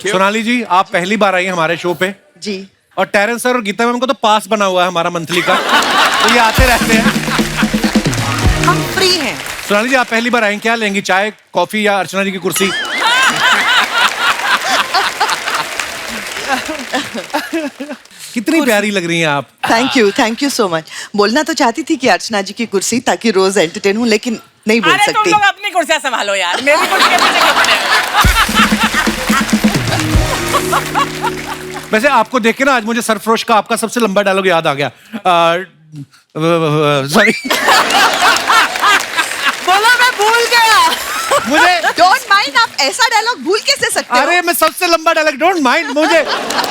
सोनाली जी, आप पहली बार आई हैं हमारे शो पे जी। और टेरेंस सर और गीता मैम को तो पास बना हुआ है हमारा मंथली का, तो ये आते रहते हैं। हम फ्री हैं। सोनाली जी, आप पहली बार आई, क्या लेंगी, चाय कॉफी या अर्चना जी की कुर्सी? कितनी प्यारी लग रही हैं आप। Thank you so much. बोलना तो चाहती थी कि अर्चना जी की कुर्सी, ताकि रोज एंटरटेन हूँ, लेकिन नहीं बोल सकती। तुम लोग अपनी कुर्सियां संभालो यार, मेरी कुर्सी के पीछे क्यों पड़े हो? वैसे आपको देख के ना आज मुझे सरफरोश का आपका सबसे लंबा डायलॉग याद आ गया। सॉरी, बोलो, मैं भूल गया। मुझे डोंट माइंड, आप ऐसा डायलॉग भूल कैसे सकते हो? अरे मैं सबसे लंबा डायलॉग, डोंट माइंड मुझे।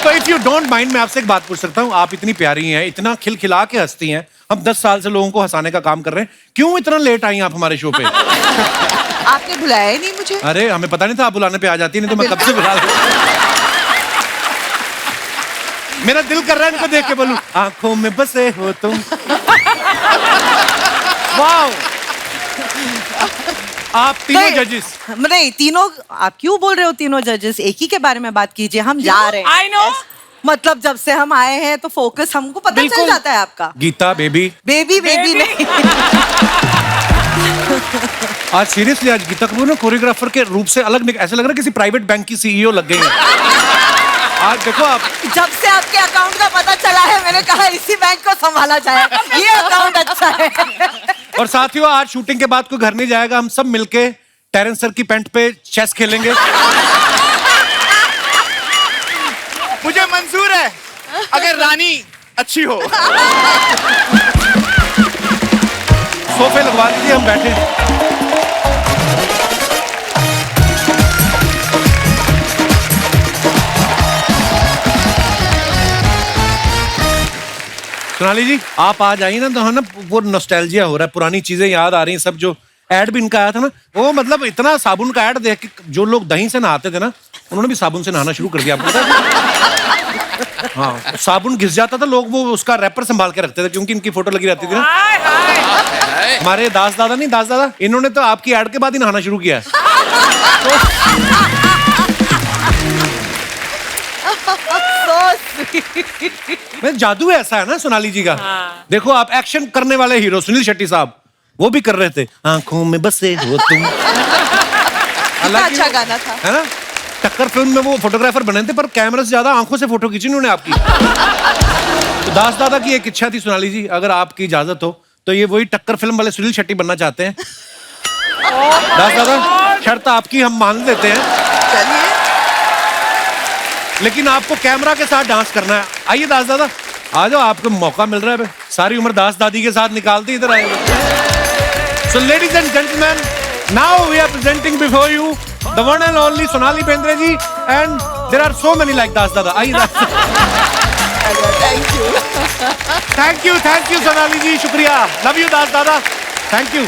तो इफ यू डोंट माइंड, मैं आपसे एक बात पूछ सकता हूँ? आप इतनी प्यारी हैं, इतना खिलखिला के हंसती हैं, हम 10 साल से लोगों को हंसाने का काम कर रहे हैं, क्यों इतना लेट आई आप हमारे शो पे? आपने बुलाया ही नहीं मुझे। अरे हमें पता नहीं था आप बुलाने पे आ जाती, नहीं तो मैं कब से बुला रहा। मेरा दिल कर रहा है इनको देख के बोलूं, आंखों में बसे हो तुम। वाओ, आप तीनों जजेस। नहीं, तीनों। आप क्यों बोल रहे हो तीनों जजेस? एक ही के बारे में बात कीजिए। हम जा रहे हैं। I know। मतलब जब से हम आए हैं तो फोकस हमको पता चल जाता है आपका। गीता बेबी बेबी नहीं। आज सीरियसली, आज गीता कपूर ने कोरियोग्राफर के रूप से अलग ऐसा लग रहा है किसी प्राइवेट बैंक की सीईओ लग गई है। आज देखो आप, जब से आपके अकाउंट का पता चला है, मैंने कहा इसी बैंक को संभाला जाए, ये अकाउंट अच्छा है। और साथियों, आज शूटिंग के बाद कोई घर नहीं जाएगा, हम सब मिलके टेरेंस सर की पेंट पे चेस खेलेंगे। मुझे मंजूर है, अगर रानी अच्छी हो। सोफे लगवा दीजिए, हम बैठे। सोनाली जी, आप आज आई ना, तो है ना वो नॉस्टैल्जिया हो रहा है, पुरानी चीजें याद आ रही हैं सब। जो एड भी इनका आया था ना, वो मतलब इतना साबुन का एड देख के जो लोग दही से नहाते थे ना, उन्होंने भी साबुन से नहाना शुरू कर दिया, आपको पता है? हाँ, साबुन घिस जाता था, लोग वो उसका रैपर संभाल के रखते थे, क्योंकि इनकी फोटो लगी रहती थी ना। हमारे दास दादा, इन्होंने तो आपकी एड के बाद ही नहाना शुरू किया है। जादू ऐसा है ना सोनाली जी का। देखो आप, एक्शन करने वाले हीरो सुनील शेट्टी साहब, वो भी कर रहे थे, आंखों में बसे हो तुम। अच्छा गाना था, है ना? टक्कर फिल्म में वो फोटोग्राफर बने थे, पर कैमरे से ज्यादा आंखों से फोटो खींची उन्होंने आपकी। तो दास दादा की एक इच्छा थी सोनाली जी, अगर आपकी इजाजत हो तो ये वही टक्कर फिल्म वाले सुनील शेट्टी बनना चाहते हैं। दास दादा, शर्त आपकी हम मान लेते हैं, चलिए। लेकिन आपको कैमरा के साथ डांस करना है। आइए दास दादा, आ जाओ, आपको मौका मिल रहा है। सारी उम्र दास दादी के साथ निकालती, इधर आए। So ladies and gentleman, now we are presenting before you the one and only Sonali Bendre ji, and there are so many like Das dada. आइए दास। थैंक यू सोनाली जी, शुक्रिया, love you Das dada, thank you.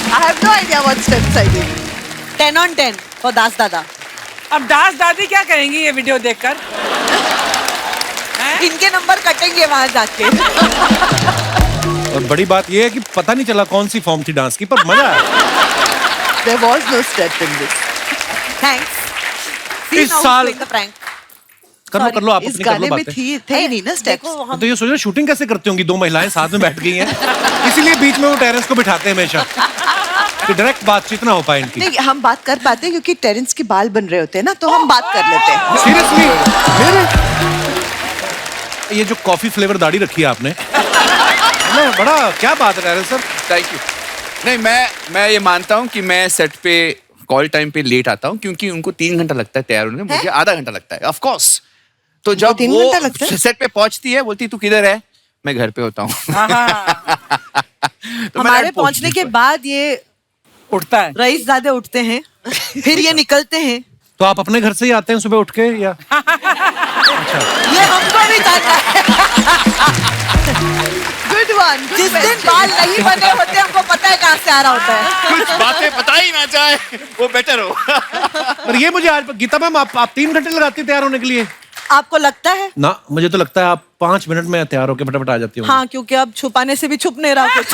I have no idea what steps I did. 10 on 10 for दास दादा। अब दास दादी क्या करेंगी ये video देखकर? इनके नंबर कटेंगे वहां जाके। और बड़ी बात ये है कि पता नहीं चला कौन सी फॉर्म थी डांस की, पर मजा आया। There was no step in this. Thanks. See, इस now साल- playing the prank. कर लो आप इस अपनी, कर लो गाने में बातें। थे ही नहीं ना स्टेप्स। तो ये सोचो शूटिंग कैसे करती होंगी, 2 महिलाएं साथ में बैठ गई हैं, इसीलिए बीच में वो टेरेंस को बिठाते हैं हमेशा, कि डायरेक्ट बातचीत ना हो पाए इनकी। नहीं, हम बात कर पाते हैं क्योंकि टेरेंस के बाल बन रहे होते हैं ना, तो हम बात कर लेते हैं। सीरियसली, ये जो कॉफी फ्लेवर दाढ़ी रखी है आपने, ना बड़ा क्या बात है टेरेंस सर। Thank you. नहीं, मैं ये मानता हूँ कि मैं सेट पे कॉल टाइम पे लेट आता हूँ, क्योंकि उनको 3 घंटा लगता है तैयार होने में, मुझे आधा घंटा लगता है, ऑफ कोर्स। तो जब 3 वो घंटा लगता है? सेट पे पहुंचती है, बोलती तू किधर है, मैं घर पे होता हूँ। तो मैं हमारे लेट पहुंचने के बाद ये उठता है। रईसजादे उठते हैं, फिर ये निकलते हैं। तो आप अपने घर से ही आते हैं सुबह उठ के, या? ये हमको भी जानना है। Good one. जिस दिन बाल नहीं बने होते, हमको पता है कहाँ से आ रहा होता है। कुछ बातें पता ही ना जाए, वो बेटर हो। पर ये मुझे आज, गीता मैम, आप 3 घंटे लगाती हैं तैयार होने के लिए? आपको लगता है? ना, मुझे तो लगता है आप 5 मिनट में तैयार होकर फटाफट आ जाती हो। हाँ, क्योंकि अब छुपाने से भी छुप नहीं रहा कुछ।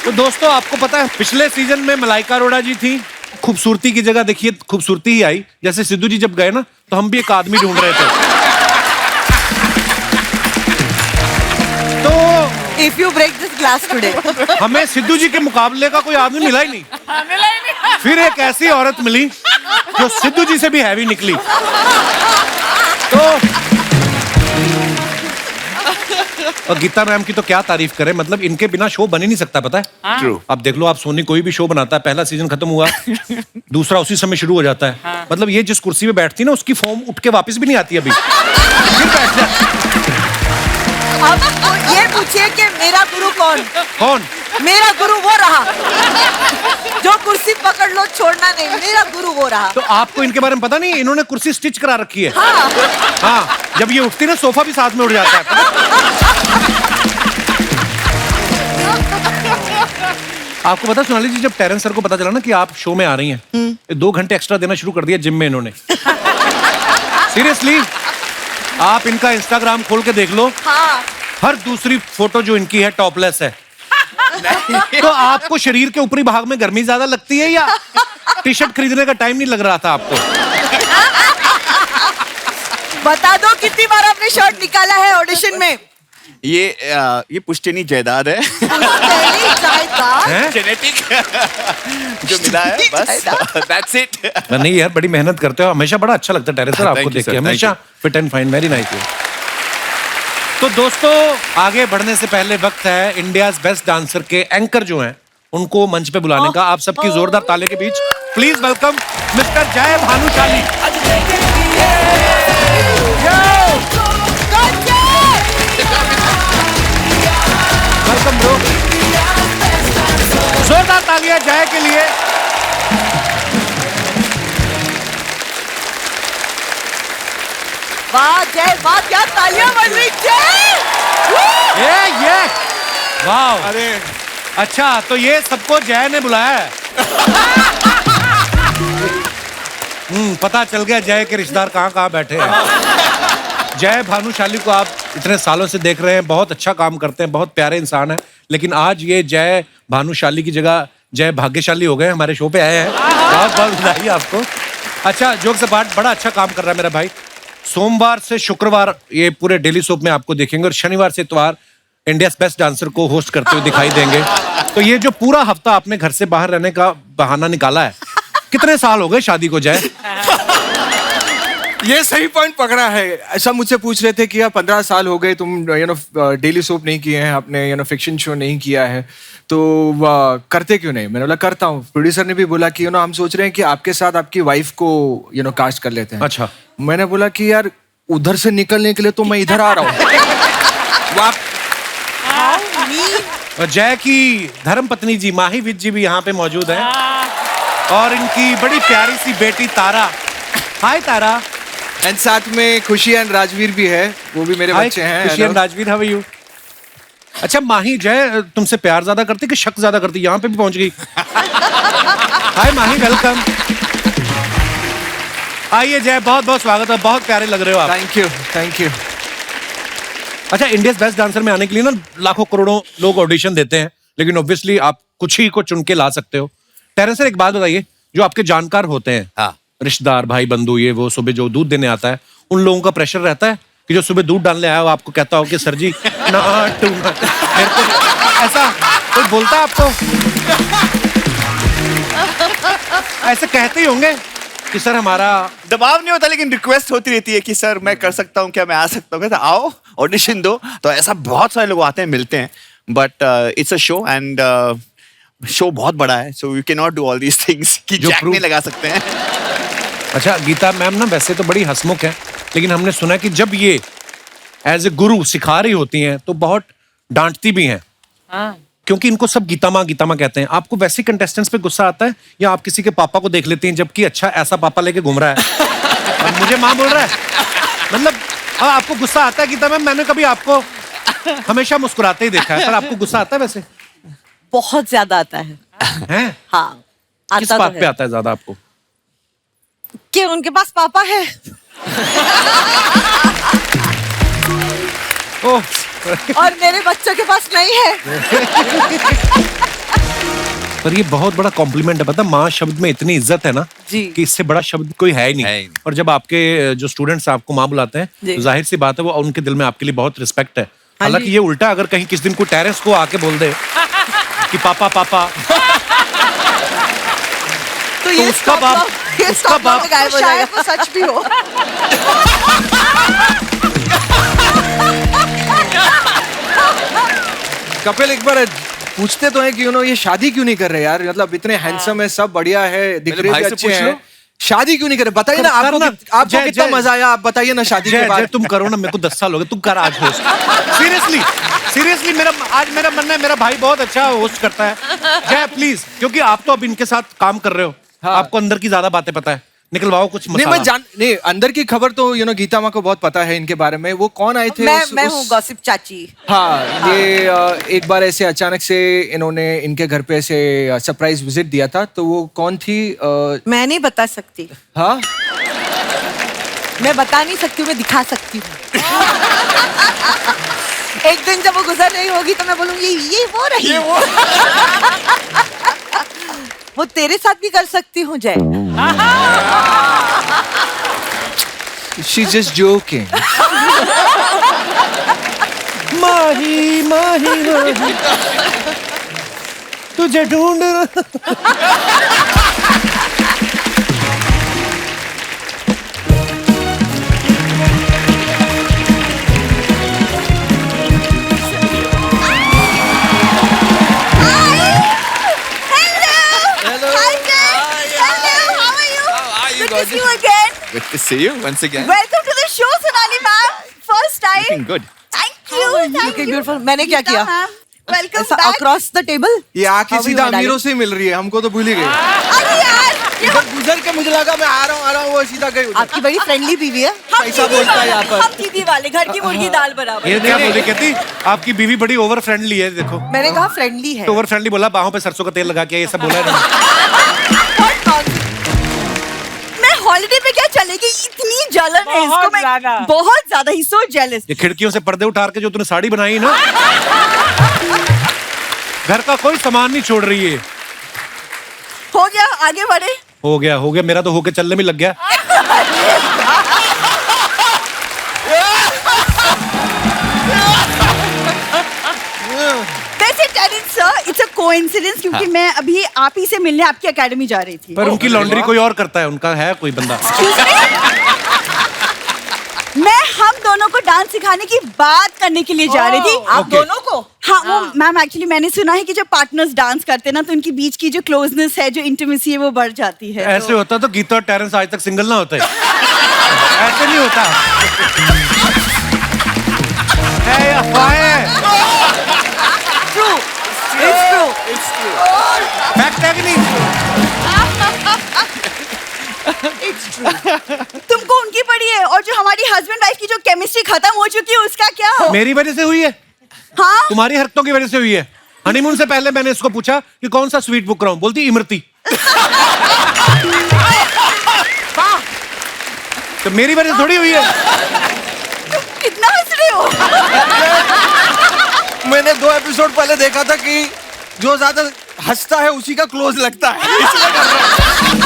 तो दोस्तों आपको पता है पिछले सीजन में मलाइका अरोड़ा जी थी, खूबसूरती की जगह देखिए खूबसूरती ही आई। जैसे सिद्धू जी जब गए ना तो हम भी एक आदमी ढूंढ रहे थे। तो If you break this glass today. हमें सिद्धू जी के मुकाबले का कोई आदमी मिला ही नहीं। मिला ही नहीं। फिर एक ऐसी औरत मिली जो सिद्धू जी से भी हैवी निकली। तो और गीता मैम की तो क्या तारीफ करें, मतलब इनके बिना शो बन ही नहीं सकता, पता है। True. अब देख लो आप, सोनी कोई भी शो बनाता है, पहला सीजन खत्म हुआ दूसरा उसी समय शुरू हो जाता है। मतलब ये जिस कुर्सी पे बैठती है ना उसकी फॉर्म उठ के वापस भी नहीं आती अभी। फिर बैठ जाती। अब तो ये पूछिए कि मेरा गुरु कौन? कौन? मेरा गुरु वो रहा जो कुर्सी पकड़ लो छोड़ना नहीं, मेरा गुरु वो रहा। तो आपको इनके बारे में पता नहीं, इन्होंने कुर्सी स्टिच करा रखी है। हाँ। हाँ, जब ये उठती ना सोफा भी साथ में उड़ जाता है। आपको पता सोनाली जी, जब टेरेंस सर को पता चला ना कि आप शो में आ रही हैं, 2 घंटे एक्स्ट्रा देना शुरू कर दिया जिम में इन्होंने। सीरियसली, आप इनका इंस्टाग्राम खोल के देख लो। हाँ। हर दूसरी फोटो जो इनकी है टॉपलेस है। तो आपको शरीर के ऊपरी भाग में गर्मी ज्यादा लगती है या टी शर्ट खरीदने का टाइम नहीं लग रहा था आपको? बता दो कितनी बार आपने शर्ट निकाला है ऑडिशन में? ये पुश्तैनी जायदाद है। हैं? जेनेटिक जो मिला है बस। That's it. नहीं यार, बड़ी मेहनत करते हो, हमेशा बड़ा अच्छा लगता है टेरेस सर आपको Thank you, देख के, sir. हमेशा fit and fine, very nice. तो दोस्तों आगे बढ़ने से पहले वक्त है इंडियाज बेस्ट डांसर के एंकर जो हैं उनको मंच पे बुलाने का। आप सबकी जोरदार ताली के बीच प्लीज वेलकम मिस्टर जय भानुशाली। वेलकम ब्रो, जोरदार तालियां जय के लिए। वाह जय, वाह क्या तालियां बज रही जय। ये वाह, अरे अच्छा, तो ये सबको जय ने बुलाया है। पता चल गया जय के रिश्तेदार कहाँ कहाँ बैठे हैं। जय भानुशाली को आप इतने सालों से देख रहे हैं, बहुत अच्छा काम करते हैं, बहुत प्यारे इंसान है, लेकिन आज ये जय भानुशाली की जगह जय भाग्यशाली हो गए, हमारे शो पे आए हैं। बहुत बहुत बधाई आपको। अच्छा, जोक से बात, बड़ा अच्छा काम कर रहा है मेरा भाई। सोमवार से शुक्रवार ये पूरे डेली सोप में आपको देखेंगे और शनिवार से इतवार इंडियाज बेस्ट डांसर को होस्ट करते हुए दिखाई देंगे। तो ये जो पूरा हफ्ता आपने घर से बाहर रहने का बहाना निकाला है, कितने साल हो गए शादी को जय? ये सही पॉइंट पकड़ा है। ऐसा मुझसे पूछ रहे थे कि यार 15 साल हो गए, तुम डेली सोप नहीं किए हैं, आपने फिक्शन शो नहीं किया है, तो करते क्यों नहीं? मैंने बोला करता हूँ। प्रोड्यूसर ने भी बोला कि हम सोच रहे हैं कि आपके साथ आपकी वाइफ को कास्ट कर लेते हैं। अच्छा। मैंने बोला कि यार उधर से निकलने के लिए तो मैं इधर आ रहा हूँ। जय की धर्म पत्नी जी माही विज जी भी यहाँ पे मौजूद हैं और इनकी बड़ी प्यारी सी बेटी तारा। हाय तारा। एंड साथ में खुशी एंड राजवीर भी है, वो भी मेरे बच्चे हैं। Khushi and Rajveer, how are you? अच्छा, माही जय तुमसे प्यार ज्यादा करती कि शक ज्यादा करती? यहाँ पे भी पहुंच गई। हाय माही, वेलकम। आइए जय, बहुत बहुत स्वागत है, बहुत प्यारे लग रहे हो आप। Thank you, thank you. अच्छा, इंडियाज बेस्ट डांसर में आने के लिए ना लाखों करोड़ों लोग ऑडिशन देते हैं, लेकिन ऑब्वियसली आप कुछ ही को चुन के ला सकते हो। टेरेंस सर, एक बात बताइए, जो आपके जानकार होते हैं, हाँ, रिश्तेदार, भाई बंधु, ये वो, सुबह जो दूध देने आता है, उन लोगों का प्रेशर रहता है कि जो सुबह दूध डालने आया हो आपको कहता हो कि सर जी मेरे को, ऐसा कोई बोलता है आपको? ऐसे कहते ही होंगे कि सर हमारा दबाव नहीं होता, लेकिन रिक्वेस्ट होती रहती है कि सर मैं कर सकता हूँ क्या, मैं आ सकता हूँ क्या, तो आओ ऑडिशन दो। तो ऐसा बहुत सारे लोग आते हैं, मिलते हैं, but it's a show and show बहुत बड़ा है, so you can not do all these things कि जैक नहीं लगा सकते हैं। अच्छा, गीता मैम ना वैसे तो बड़ी हंसमुख है, लेकिन हमने सुना है कि जब ये एज ए गुरु सिखा रही होती हैं तो बहुत डांटती भी हैं, क्योंकि इनको सब गीता माँ कहते हैं। आपको वैसे कंटेस्टेंट्स पे गुस्सा आता है या आप किसी के पापा को देख लेती हैं, जबकि अच्छा ऐसा पापा लेके घूम रहा है और मुझे माँ बोल रहा है? मतलब आपको गुस्सा आता है गीता मैम? मैंने कभी आपको हमेशा मुस्कुराते ही देखा है, पर आपको गुस्सा आता है वैसे? बहुत ज्यादा आता है। हैं? हाँ, किस आता बात तो पे आता है ज्यादा आपको? कि उनके पास पापा है। ओह, और मेरे बच्चों के पास नहीं है। पर ये बहुत बड़ा कॉम्प्लीमेंट है, पता माँ शब्द में इतनी इज्जत है ना जी। कि इससे बड़ा शब्द कोई है ही नहीं। है ही नहीं। और जब आपके जो स्टूडेंट्स आपको माँ बुलाते हैं जी। तो जाहिर सी बात है वो उनके दिल में आपके लिए बहुत रिस्पेक्ट है। हालांकि ये उल्टा अगर कहीं किस दिन को टेरेस को आके बोल दे कि पापा पापा, तो ये उसका stop बाप- loss- ये उसका stop loss बाप- गायब हो जाएगा। वो सच भी हो। कपिल एक बार पूछते तो हैं कि ये शादी क्यों नहीं कर रहे यार, मतलब इतने हैंडसम है, सब बढ़िया है, दिख मेरे रहे भाई भी से अच्छे पूछ हैं, लो। शादी क्यों नहीं करे? बताइए ना आपको करना। आपको जय- कितना जय- मजा आया, आप बताइए ना शादी के जय बाद। तुम करो ना, मेरे को 10 साल हो गए, तुम कर आज होस्ट। सीरियसली मेरा मन है, मेरा भाई बहुत अच्छा होस्ट करता है। जय प्लीज, क्योंकि आप तो अब इनके साथ काम कर रहे हो, हाँ। आपको अंदर की ज्यादा बातें पता है, निकलवाओ कुछ नहीं मसाला। नहीं, अंदर की खबर तो गीता माँ को बहुत पता है इनके बारे में। वो कौन आए थे? मैं हूँ गॉसिप चाची। हाँ, ये एक बार ऐसे अचानक से इन्होंने इनके घर पे ऐसे सरप्राइज विजिट दिया था, तो वो कौन थी? मैं नहीं बता सकती, हाँ, मैं बता नहीं सकती हूँ, मैं दिखा सकती हूँ। एक दिन जब वो गुजर रही होगी तो मैं बोलूंगी ये वो रही। वो तेरे साथ भी कर सकती हूँ जय। she's just joking. माही माही माही तुझे ढूंढ Good to see you once again. Welcome to the show, Sonali ma'am. First time. Looking good. Thank you. Thank Looking you. beautiful. मैंने क्या किया? Welcome back. Across the table ये आके सीधा अमीरों से मिल रही है, हमको तो भूल ही गई। अरे यार, इधर गुजर के मुझे लगा मैं आ रहा हूँ, वो सीधा गई उधर। आपकी बड़ी फ्रेंडली बीवी है। हम पैसा दीदी बोलता है वाले, यहाँ पर। हम दीदी वाले, घर की मुर्गी दाल बराबर। ये क्या बोली कहती, आपकी बीवी बड़ी ओवर फ्रेंडली है, देखो मैंने कहा फ्रेंडली है। ओवर फ्रेंडली बोला, बाहों पे सरसों का तेल लगा के, ये सब बोला है ना। मैं हॉलिडे पे क्या चलेगी, इतनी जलन है इसको। बहुत मैं ज्यादा। बहुत ज्यादा ही सो जेलस। ये खिड़कियों से पर्दे उतार के जो तूने साड़ी बनाई ना, घर का कोई सामान नहीं छोड़ रही है। हो गया, आगे बढ़े। हो गया, मेरा तो होके चलने में लग गया। वैसे टेरिन सर, इट्स अ कोइंसिडेंस क्योंकि मैं अभी आप ही से मिलने आपकी एकेडमी जा रही थी। पर उनकी लॉन्ड्री कोई और करता है, उनका है कोई बंदा। मैं हम दोनों को डांस सिखाने की बात करने के लिए जा रही थी। आप दोनों को? हाँ, वो मैम एक्चुअली मैंने सुना है कि जब पार्टनर्स डांस करते हैं ना तो उनके बीच की जो क्लोजनेस है, जो इंटीमेसी है, वो बढ़ जाती है। ऐसे होता तो गीता और टेरेंस आज तक सिंगल ना होते। ऐसे नहीं होता है या अफवाहें? True, it's true. फैक्ट है कि नहीं? तुमको उनकी पड़ी है, और जो हमारी हस्बैंड वाइफ की जो केमिस्ट्री खत्म हो चुकी है उसका क्या हो? मेरी वजह से हुई है, हाँ, तुम्हारी हरकतों की वजह से हुई है। हनीमून से पहले मैंने इसको पूछा कि कौन सा स्वीट बुक कराऊं, बोलती इमरती। तो मेरी वजह से थोड़ी हुई है। कितना हंस रहे हो? मैंने 2 एपिसोड पहले देखा था कि जो ज्यादा हंसता है उसी का क्लोज लगता है, इसलिए कर रहा हूं।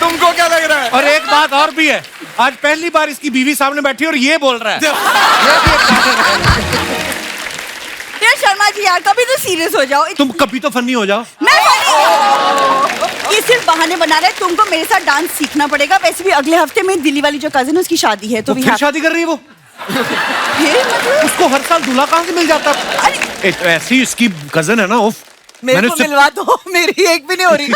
तुमको क्या लग रहा है? और एक बात और भी है, आज पहली बार इसकी बीवी सामने बैठी और ये बोल रहा है। ये भी एक कारण है। यार शर्मा जी यार, कभी तो सीरियस हो जाओ। तुम कभी तो फनी हो जाओ। मैं funny- ये सिर्फ बहाने बना रहे हैं। तुमको मेरे साथ डांस सीखना पड़ेगा। वैसे भी अगले हफ्ते में दिल्ली वाली जो कजिन है उसकी शादी है, तो तो फिर शादी कर रही है वो। ये मतलब उसको हर साल दूल्हा कहाँ से मिल जाता? ऐसी इसकी कजन है ना, उफ। मेरे मैंने को उससे- मिलवा दो, मेरी एक भी नहीं हो रही।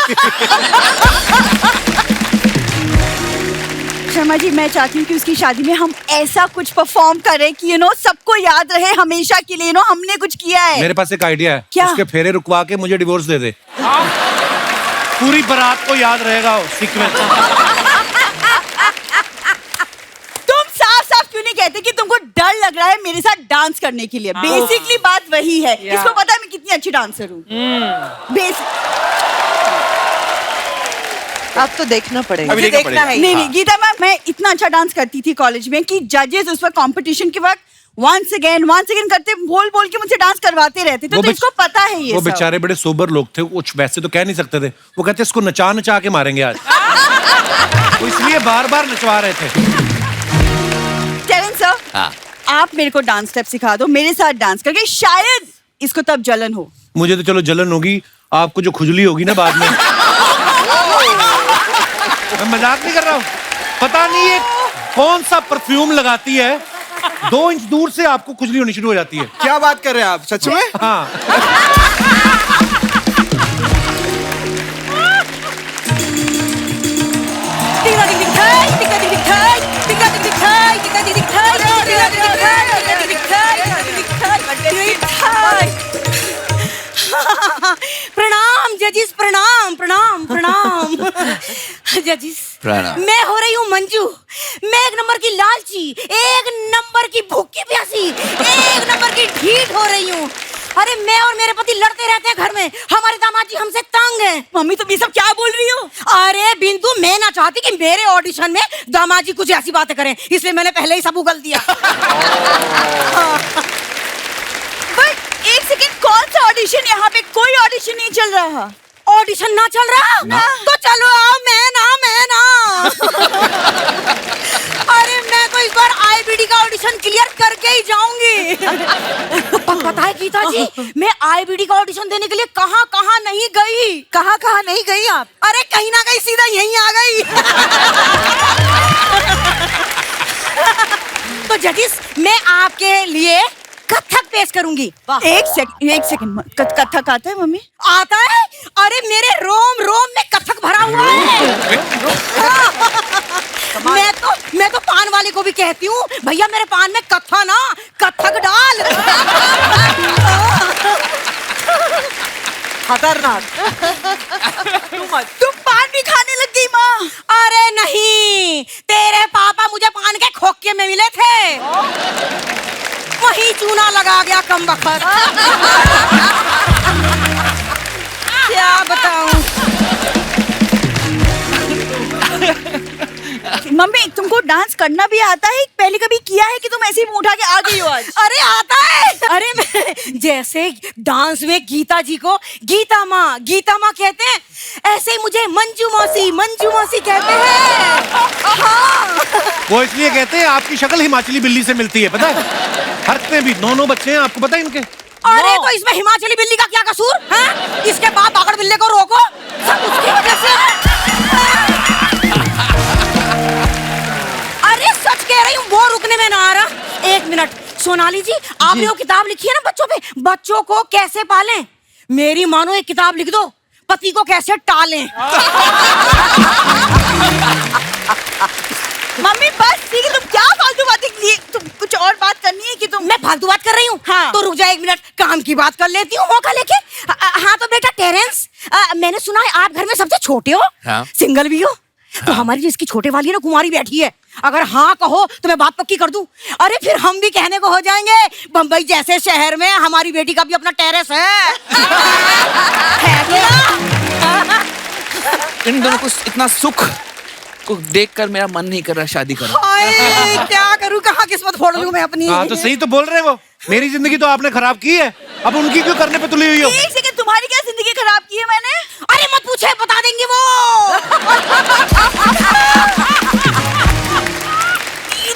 शर्मा जी, मैं चाहती हूँ कि उसकी शादी में हम ऐसा कुछ परफॉर्म करें कि सबको याद रहे हमेशा के लिए। हमने कुछ किया है। मेरे पास एक आइडिया है। क्या? उसके फेरे रुकवा के मुझे डिवोर्स दे दे, पूरी बारात को याद रहेगा सीक्वेंस। तुम साफ साफ क्यों नहीं कहते कि तुमको डर लग रहा है मेरे साथ डांस करने के लिए? बेसिकली बात वही है। Yeah. इसको पता है मैं कितनी अच्छी डांसर हूँ। अब तो देखना पड़ेगा। अभी मुझे देखना देखना पड़ेगा। है। नहीं नहीं गीता मैम, मैं इतना अच्छा डांस करती थी कॉलेज में कि जजेस उस वक्त कंपटीशन के वक्त वंस अगेन करते बोल बोल के मुझसे डांस करवाते रहते थे, तो इसको पता है ये वो सब। बेचारे बड़े सोबर लोग थे, कुछ वैसे तो कह नहीं सकते थे। वो कहते इसको नचा नचा के मारेंगे आज। वो इसलिए बार बार नचवा रहे थे। केविन सर, हाँ। आप मेरे को डांस स्टेप सिखा दो, मेरे साथ डांस करके शायद इसको तब जलन हो। मुझे तो चलो जलन होगी, आपको जो खुजली होगी ना बाद में। मैं मजाक नहीं कर रहा हूँ। पता नहीं ये कौन सा परफ्यूम लगाती है, 2 इंच दूर से आपको खुजली होनी शुरू हो जाती है। क्या बात कर रहे हैं आप, सच में? हाँ। प्रणाम जजिस, प्रणाम प्रणाम प्रणाम। जजिस, प्रणाम। मैं हो रही हूँ मंजू। मैं 1 नंबर की लालची, 1 नंबर की भूखी प्यासी, 1 नंबर की ढीठ हो रही हूँ। अरे मैं और मेरे पति लड़ते रहते हैं घर में, हमारे दामाद जी हमसे तंग हैं। मम्मी तुम ये सब क्या बोल रही हो? अरे बिंदु, मैं ना चाहती कि मेरे ऑडिशन में दामाद जी कुछ ऐसी बातें करें, इसलिए मैंने पहले ही सब उगल दिया। बट एक सेकंड, कौन सा ऑडिशन? यहाँ पे कोई ऑडिशन नहीं चल रहा। ऑडिशन ना चल रहा ना। तो चलो आओ, मैं ना अरे मैं तो इस बार आईबीडी का ऑडिशन क्लियर करके ही जाऊंगी। पता है गीता जी, मैं आईबीडी का ऑडिशन देने के लिए कहाँ कहाँ नहीं गई। कहाँ कहाँ नहीं गई आप? अरे कहीं ना कहीं सीधा यहीं आ गई। तो जजिस, मैं आपके लिए कथक पेश करूंगी। एक सेकंड, कथक आता है मम्मी? आता है? अरे मेरे रोम रोम में कथक भरा हुआ है। मैं तो पान वाले को भी कहती हूँ, भैया मेरे पान में कथा ना कथक डाल। खतरनाक। तुम पान भी खाने लग गई माँ? अरे नहीं, तेरे पापा मुझे पान के खोखे में मिले थे, वही चूना लगा गया कमबख्त। क्या बताऊं। मम्मी तुमको डांस करना भी आता है? पहले कभी किया है कि तुम ऐसे ही मुंह उठा के आ गई हो आज? अरे आता है। अरे मैं जैसे डांस में गीता जी को गीता माँ कहते हैं, ऐसे ही मुझे मंजू मौसी कहते हैं। हाँ। वो इसलिए कहते हैं आपकी शक्ल हिमाचली बिल्ली से मिलती है, पता है? हरकतें भी, 9 बच्चे हैं, आपको पता है इनके? अरे तो इसमें हिमाचली बिल्ली का क्या कसूर है? इसके बाप बागड़ बिल्ले को रोको, सब उसकी वजह से। अरे सच कह रही हूँ, वो रुकने में ना आ रहा। 1 मिनट, सोनाली जी, आपने वो किताब लिखी है ना बच्चों पे, बच्चों को कैसे पालें, मेरी मानो एक किताब लिख दो, पति को कैसे टालें। मम्मी बस ठीक है, तुम क्या फालतू बातें लिए, तुम कुछ और बात करनी है कि तुम? मैं फालतू बात कर रही हूँ? हाँ। तो रुक जा 1 मिनट, काम की बात कर लेती हूँ मौका लेके। हाँ तो बेटा टेरेंस, मैंने सुना है आप घर में सबसे छोटे हो, हाँ। सिंगल भी हो। तो हमारी जिसकी छोटे वाली है ना, कुमारी बैठी है, अगर हाँ कहो तो मैं बात पक्की कर दूं। अरे फिर हम भी कहने को हो जाएंगे, बंबई जैसे शहर में हमारी बेटी का भी अपना टेरेस है कि ना? इन दोनों को इतना सुख को देखकर मेरा मन नहीं कर रहा शादी करो। हाय, क्या करूं, कहाँ किस्मत फोड़ लूं मैं अपनी। हाँ तो सही तो बोल रहे वो, मेरी जिंदगी तो आपने खराब की है, अब उनकी क्यों करने पे तुली हुई हो? एक सेकंड, तुम्हारी क्या जिंदगी खराब की है मैंने? अरे मत पूछे, बता देंगे वो।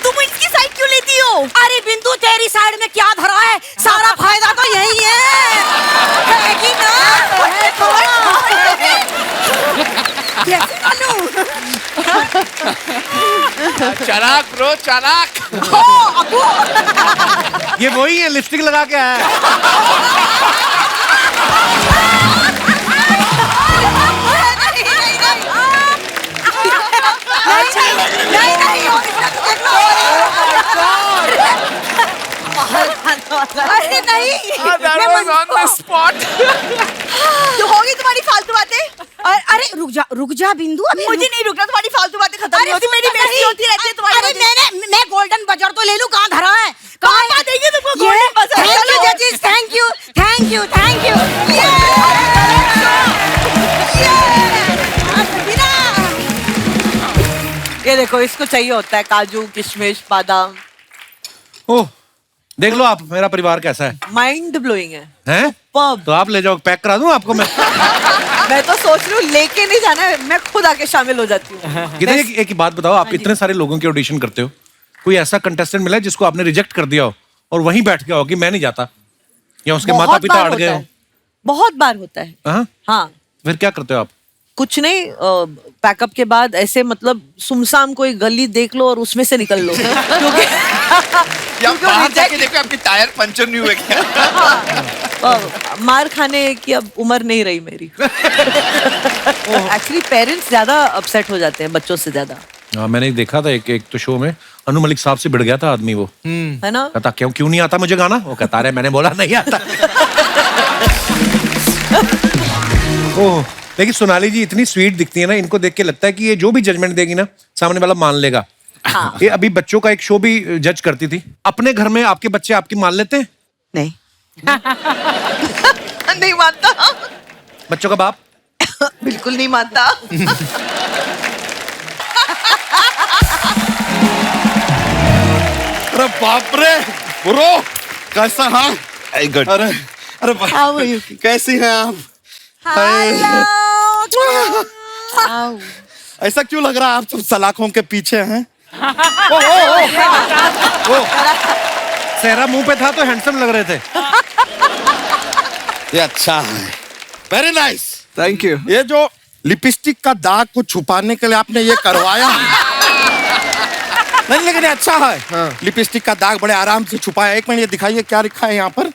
तुम इसकी साइड क्यों लेती हो? अरे बिंदु, तेरी साइड में क्या धरा है, सारा फायदा तो यही है कि ना? कैसे मालूम? चालाक ब्रो, चालाक। हो अबू। ये वही है, लिपस्टिक लगा के आया है। अरे नहीं, तो होगी तुम्हारी फालतू बातें? अरे रुक जा बिंदु, अभी मुझे नहीं रुकना, तुम्हारी फालतू बातें खत्म नहीं होती, मेरी बेइज्जती होती रहती है तुम्हारी अरे वजह से। मैं गोल्डन बजर तो ले लूं, कहाँ धरा है? कहाँ देंगे तुमको golden buzzer? थैंक यू चलो। जजिस, थैंक यू। ये देखो, इसको चाहिए होता है काजू किशमिश बादाम। ओह, देख लो आप मेरा परिवार कैसा है माइंड ब्लोइंग है। हैं? तो आप ले जाओ, पैक करा दूं आपको मैं। मैं तो सोच रही हूँ लेके नहीं जाना है, मैं खुद आके शामिल हो जाती हूँ। गीता एक बात बताओ, आप इतने सारे लोगों के ऑडिशन करते हो, कोई ऐसा कंटेस्टेंट मिला है जिसको आपने रिजेक्ट कर दिया हो और वहीं बैठ गया हो कि मैं नहीं जाता, या उसके माता पिता अड़ गए हो? बहुत बार होता है। हाँ? हाँ, फिर क्या करते हो आप? कुछ नहीं, पैकअप के बाद ऐसे मतलब सुमसाम कोई गली देख लो और उसमें से निकल लो। क्योंकि या बाहर जाके देखो आपके टायर पंचर नहीं हुए क्या? मार खाने की अब उम्र नहीं रही मेरी। एक्चुअली पेरेंट्स ज्यादा अपसेट हो जाते हैं बच्चों से ज्यादा, हाँ, मैंने देखा था एक तो शो में, अनु मलिक साहब से भिड़ गया था आदमी, वो है ना? कहता क्यों नहीं आता मुझे गाना, वो कहता रहे मैंने बोला नहीं आता। ओह, लेकिन सोनाली जी इतनी स्वीट दिखती है ना, इनको देख के लगता है कि ये जो भी जजमेंट देगी ना सामने वाला मान लेगा। हाँ। ये अभी बच्चों का एक शो भी जज करती थी, अपने घर में आपके बच्चे आपकी मान लेते हैं? नहीं। नहीं मानता। बच्चों का बाप? बिल्कुल नहीं मानता। अरे बाप रे ब्रो, कैसा? हाँ गुड। अरे अरे How are you? कैसी हैं आप? ऐसा क्यों लग रहा है आप सब सलाखों के पीछे हैं? सेहरा मुंह पे था तो हैंडसम लग रहे थे। ये अच्छा है, वेरी नाइस। Thank you. ये जो लिपस्टिक का दाग को छुपाने के लिए आपने ये करवाया नहीं, लेकिन ये अच्छा है। लिपस्टिक का दाग बड़े आराम से छुपाया। एक मिनट ये दिखाइए क्या लिखा है यहाँ पर।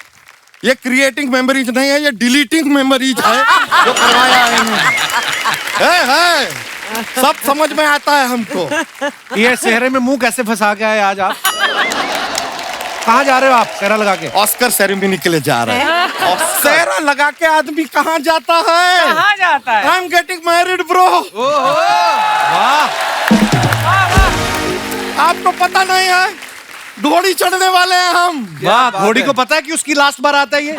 ये क्रिएटिंग मेमोरीज नहीं है, ये डिलीटिंग मेमोरीज है जो करवाया है इन्होंने। है सब समझ में आता है हमको। ये सेहरे में मुंह कैसे फंसा के आए आज आप? कहाँ जा रहे हो आप सेहरा लगा के? ऑस्कर सेरेमनी के लिए जा रहे हैं। और सेहरा लगा के आदमी कहाँ जाता है? कहाँ जाता है? I am getting married bro. वाह, आपको पता नहीं है, घोड़ी चढ़ने वाले हैं हम। वाह, घोड़ी को पता है कि उसकी लास्ट बार आता है ये?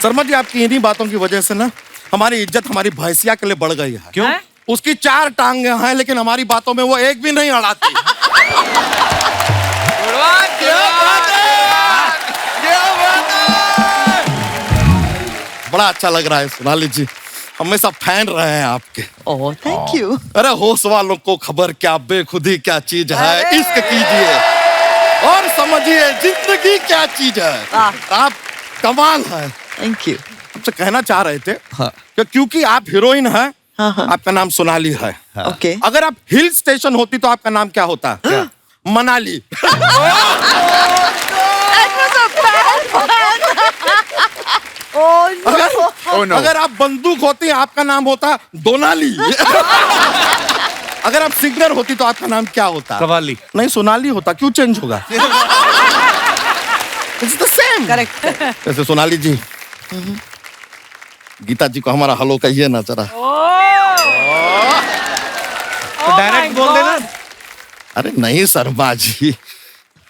शर्मा जी, आपकी इन्हीं बातों की वजह से ना हमारी इज्जत हमारी भैंसिया के लिए बढ़ गई है। क्यों? उसकी 4 टांगे हैं लेकिन हमारी बातों में वो एक भी नहीं अड़ाती। बड़ा अच्छा लग रहा है सोनाली जी, हमेशा फैन रहे हैं आपके। ओह, थैंक यू। अरे होश वालों को खबर क्या बेखुदी क्या चीज है, इश्क कीजिए और समझिए जिंदगी क्या चीज है। आप कमाल है। Thank you. आपसे कहना चाह रहे थे कि क्योंकि आप हीरोइन हैं, आपका नाम सोनाली है। ओके। अगर आप हिल स्टेशन होती तो आपका नाम क्या होता? मनाली। अगर आप बंदूक होती आपका नाम होता दोनाली। अगर आप सिंगर होती तो आपका नाम क्या होता? कवाली। नहीं, सोनाली होता। क्यों चेंज होगा? It's the same. करेक्ट। वैसे सोनाली जी, गीता जी को हमारा हेलो कहिए ना जरा। तो डायरेक्ट बोल देना। अरे नहीं शर्मा जी,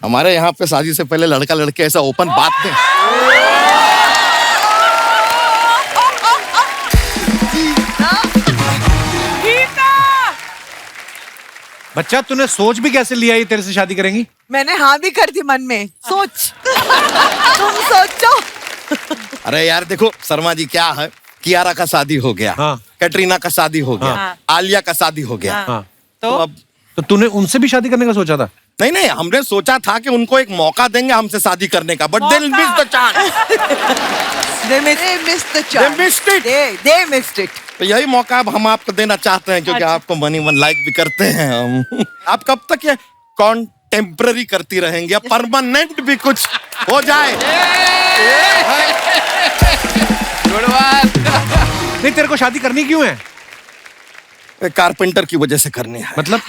हमारे यहाँ पे शादी से पहले लड़का लड़के ऐसा ओपन बात नहीं। बच्चा, तूने सोच भी कैसे लिया ये तेरे से शादी करेंगी? मैंने हाँ भी कर दी मन में। सोच। तुम सोचो। अरे यार देखो शर्मा जी, क्या है, कियारा का शादी हो गया, हाँ। कैटरीना का शादी हो गया, हाँ। आलिया का शादी हो गया। हाँ, तो अब तो तूने उनसे भी शादी करने का सोचा था? नहीं नहीं, हमने सोचा था कि उनको एक मौका देंगे हमसे शादी करने का, but they miss the chance. They missed the chance. They missed it. they missed it. तो यही मौका अब हम आपको देना चाहते हैं, क्योंकि आपको मनी मन लाइक भी करते हैं हम। आप कब तक ये कॉन्टेम्पररी करती रहेंगी, या परमानेंट भी कुछ हो जाए? नहीं, तेरे को शादी करनी क्यों है? कारपेंटर की वजह से करनी है। मतलब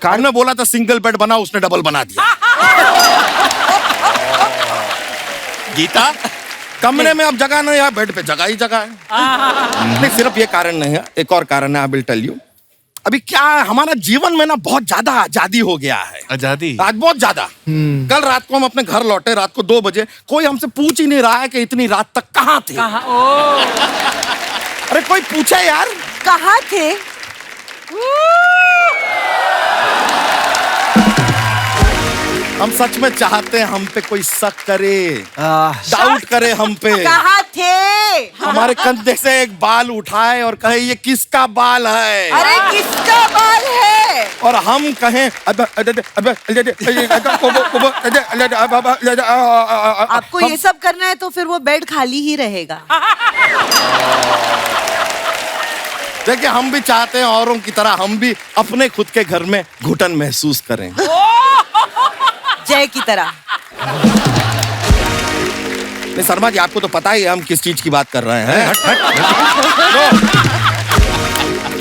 कार ने बोला था सिंगल बेड बना, उसने डबल बना दिया। गीता, कमरे में अब जगह नहीं है, बेड पे जगह ही जगह है। नहीं, सिर्फ ये कारण नहीं है, एक और कारण है, आई विल टेल यू। अभी क्या है, हमारा जीवन में ना बहुत ज्यादा आजादी हो गया है। आजादी? आज बहुत ज्यादा। कल रात को हम अपने घर लौटे, रात को 2 बजे, कोई हमसे पूछ ही नहीं रहा है कि इतनी रात तक कहाँ थे। अरे कोई पूछे यार, कहाँ थे? हम सच में चाहते हैं हम पे कोई शक करे, डाउट करे हम पे, कहाँ थे? हमारे कंधे से एक बाल उठाए और कहे ये किसका बाल है, अरे किसका बाल है? और हम कहें आपको ये सब करना है तो फिर वो बेड खाली ही रहेगा। देखिए हम भी चाहते हैं औरों की तरह हम भी अपने खुद के घर में घुटन महसूस करें। जय की तरह। नहीं शर्मा जी, आपको तो पता ही है हम किस चीज की बात कर रहे हैं।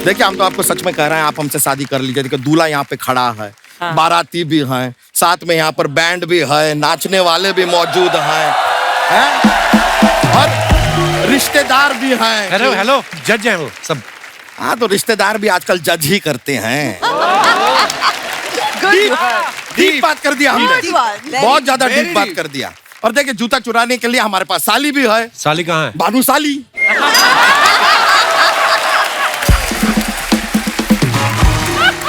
देखिए हम तो आपको सच में कह रहे हैं, आप हमसे शादी कर लीजिए। देखिए दूल्हा यहाँ पे खड़ा है, बाराती भी हैं, साथ में यहाँ पर बैंड भी है, नाचने वाले भी मौजूद हैं, और रिश्तेदार भी हैं। हेलो हेलो, जज हैं वो सब। हाँ तो रिश्तेदार भी आजकल जज ही करते हैं। डीप बात कर दिया हमने, बहुत ज्यादा डीप बात कर दिया। और देखिए जूता चुराने के लिए हमारे पास साली भी है। साली कहाँ है? भानु साली।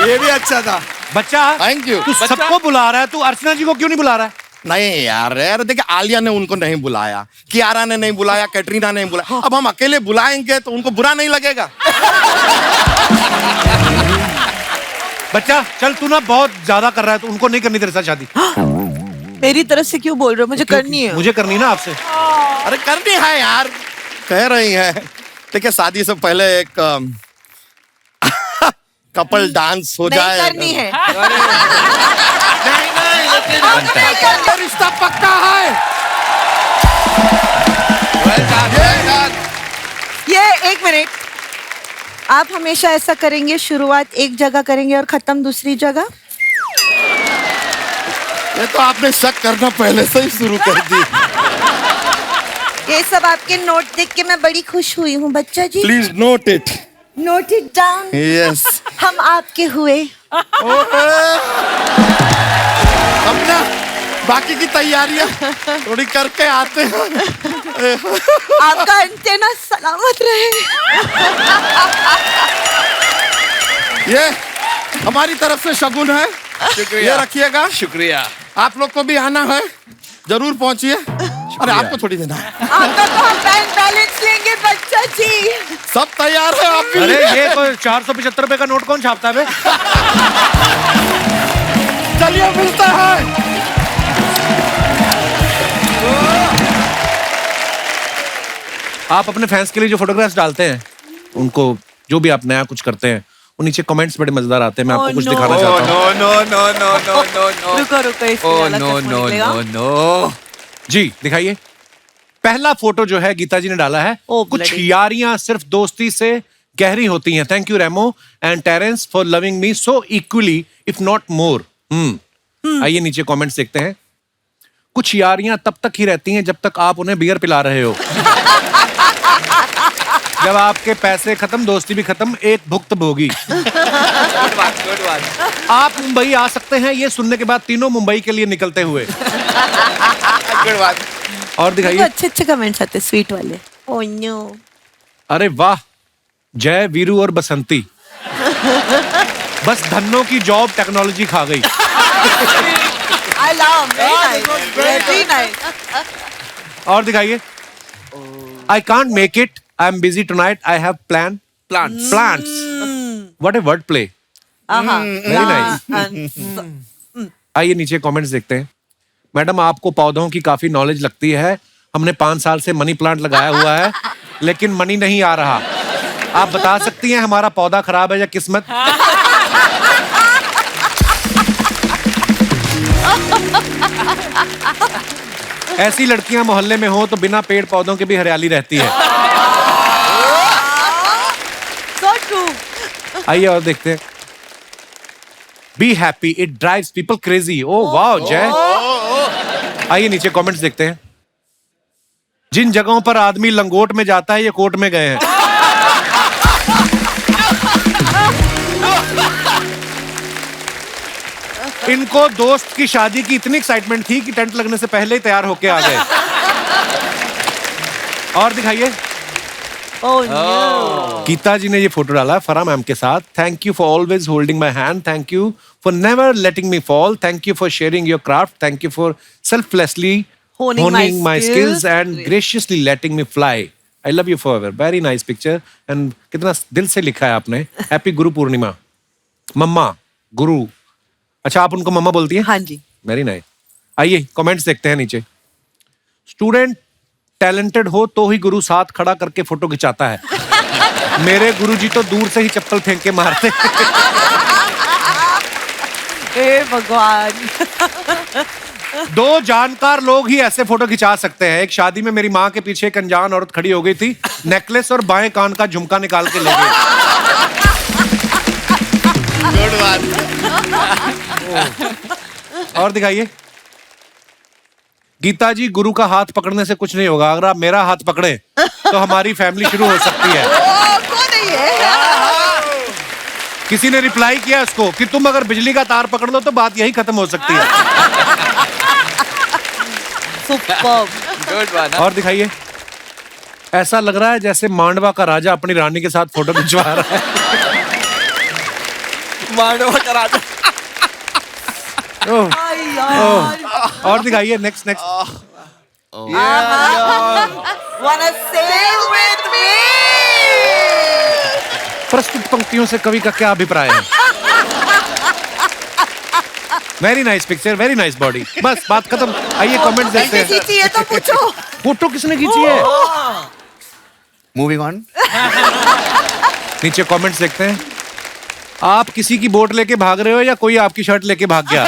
ये भी अच्छा था। बच्चा थैंक यू। तू सबको बुला रहा है, तू अर्चना जी को क्यों नहीं बुला रहा है? नहीं यार, देखिए आलिया ने उनको नहीं बुलाया, कियारा ने नहीं बुलाया, कैटरीना ने नहीं बुलाया। अब हम अकेले बुलाएंगे तो उनको बुरा नहीं लगेगा। बच्चा चल, तू ना बहुत ज्यादा कर रहा है, तो उनको नहीं करनी तेरे साथ शादी। मेरी तरफ से क्यों बोल रहे हो? मुझे करनी है। मुझे करनी ना आपसे। अरे करनी है यार, कह रही है। देखिए शादी से पहले एक कपल डांस हो जाए। नहीं करनी है। रिश्ता पक्का है। ये एक मिनट, आप हमेशा ऐसा करेंगे, शुरुआत एक जगह करेंगे और खत्म दूसरी जगह? ये तो आपने शक करना पहले से ही शुरू कर दी। ये सब आपके नोट देख के मैं बड़ी खुश हुई हूँ बच्चा ji. Please note it. Note it down. Yes. हम आपके हुए। अब ना बाकी की तैयारियां थोड़ी करके आते हैं। आपका एंटेना सलामत रहे। ये हमारी तरफ से शगुन है, ये रखिएगा। शुक्रिया। आप लोग को भी आना है, जरूर पहुंचिए। अरे आपको थोड़ी देना है। आपका तो हम बैंक बैलेंस लेंगे बच्चा जी। सब तैयार है आप भी? अरे ये तो 475 रुपए का नोट कौन छापता है बे? चलिए मिलता है। आप अपने फैंस के लिए जो फोटोग्राफ्स डालते हैं, उनको जो भी आप नया कुछ करते हैं, वो नीचे कमेंट्स बड़े मजेदार आते हैं। मैं आपको कुछ दिखाना चाहता हूँ। नो रुको रुको, इसमें ओ अलग नो से नो निकलेगा। No no. जी दिखाइए। पहला फोटो जो है गीता जी ने डाला है, Oh, कुछ bloody. यारियां सिर्फ दोस्ती से गहरी होती हैं। Thank you Remo and Terence for loving me so equally if not more. आइए नीचे कमेंट्स देखते हैं। कुछ यारियां तब तक ही रहती हैं जब तक आप उन्हें बियर पिला रहे हो। जब आपके पैसे खत्म, दोस्ती भी खत्म, एक भुक्त भोगी। गुड बात। आप मुंबई आ सकते हैं, ये सुनने के बाद तीनों मुंबई के लिए निकलते हुए। गुड बात। और दिखाइए। अच्छे अच्छे कमेंट्स आते स्वीट वाले। Oh no. अरे वाह, जय, वीरू और बसंती। बस धन्नों की जॉब टेक्नोलॉजी खा गई। I love, very nice. और दिखाइए। I can't make it. I am busy tonight. I have plants. What a word play. Very nice. आइए नीचे कमेंट्स देखते हैं। मैडम आपको पौधों की काफी नॉलेज लगती है। हमने 5 साल से मनी प्लांट लगाया हुआ है, लेकिन मनी नहीं आ रहा। आप बता सकती हैं हमारा पौधा खराब है या किस्मत? ऐसी लड़कियां मोहल्ले में हो तो बिना पेड़ पौधों के भी हरियाली रहती है। So true. आइए और देखते हैं। Be happy, it drives people crazy. Oh वाह जय। आइए नीचे कमेंट्स देखते हैं। जिन जगहों पर आदमी लंगोट में जाता है, ये कोर्ट में गए हैं। इनको दोस्त की शादी की इतनी एक्साइटमेंट थी कि टेंट लगने से पहले ही तैयार होके आ गए। और दिखाइए। Oh no. गीता जी ने ये फोटो डाला है फरा मैम के साथ। Thank you for always holding my hand. Thank you for never letting me fall. Thank you for sharing your craft. Thank you for selflessly Honing my skills skills. and graciously letting me fly. I love you forever. Very nice picture. And कितना दिल से लिखा है आपने. Happy Guru Purnima. मम्मा, गुरु. अच्छा, आप उनको मम्मा बोलती हैं? हाँ जी. Very nice. आइए कमेंट्स देखते हैं नीचे. स्टूडेंट टैलेंटेड हो तो ही गुरु साथ खड़ा करके फोटो खिंचाता है. मेरे गुरुजी तो दूर से ही चप्पल फेंक के मारते. हे भगवान. दो जानकार लोग ही ऐसे फोटो खिंचा सकते हैं. एक शादी में मेरी माँ के पीछे एक अनजान औरत खड़ी हो गई थी, नेकलेस और बाएं कान का झुमका निकाल के ले गई. Good one. और दिखाइए. गीता जी, गुरु का हाथ पकड़ने से कुछ नहीं होगा. अगर आप मेरा हाथ पकड़े तो हमारी फैमिली शुरू हो सकती है. किसी ने रिप्लाई किया इसको कि तुम अगर बिजली का तार पकड़ लो तो बात यही खत्म हो सकती है. Good one. और दिखाइए. ऐसा लग रहा है जैसे मांडवा का राजा अपनी रानी के साथ फोटो खिंचवा रहा है. मांडवा का राजा. और दिखाइए. Next. Wanna sail with me? प्रस्तुत पंक्तियों से कवि का क्या अभिप्राय है? Very nice picture, very nice body. बस बात खत्म. आइए कमेंट्स देखते हैं. खींची है तो पूछो. फोटो किसने खींची है? Moving on. नीचे कमेंट्स देखते हैं. आप किसी की बोट लेके भाग रहे हो या कोई आपकी शर्ट लेके भाग गया?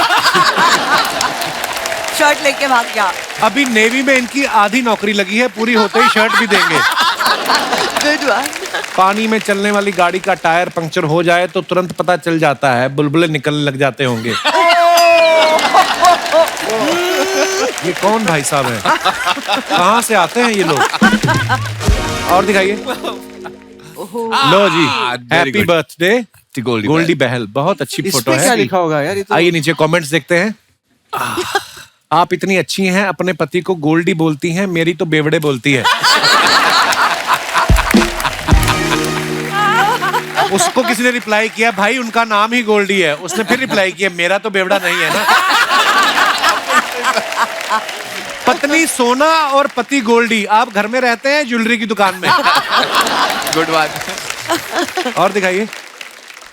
शर्ट लेके भाग गया. अभी नेवी में इनकी आधी नौकरी लगी है, पूरी होते ही शर्ट भी देंगे. Good one. पानी में चलने वाली गाड़ी का टायर पंक्चर हो जाए तो तुरंत पता चल जाता है, बुलबुले निकलने लग जाते होंगे. ये कौन भाई साहब हैं? कहाँ से आते हैं ये लोग? और दिखाइए. लो जी, हैप्पी बर्थडे गोल्डी बहल. बहुत अच्छी फोटो इसमें क्या है. लिखा होगा यार? ये तो आइए नीचे कमेंट्स देखते हैं. आप इतनी अच्छी हैं, अपने पति को गोल्डी बोलती हैं, मेरी तो बेवड़े बोलती है. उसको किसी ने रिप्लाई किया, भाई उनका नाम ही गोल्डी है. उसने फिर रिप्लाई किया, मेरा तो बेवड़ा नहीं है ना. पत्नी सोना और पति गोल्डी. आप घर में रहते हैं ज्वेलरी की दुकान में. Good one. और दिखाइए.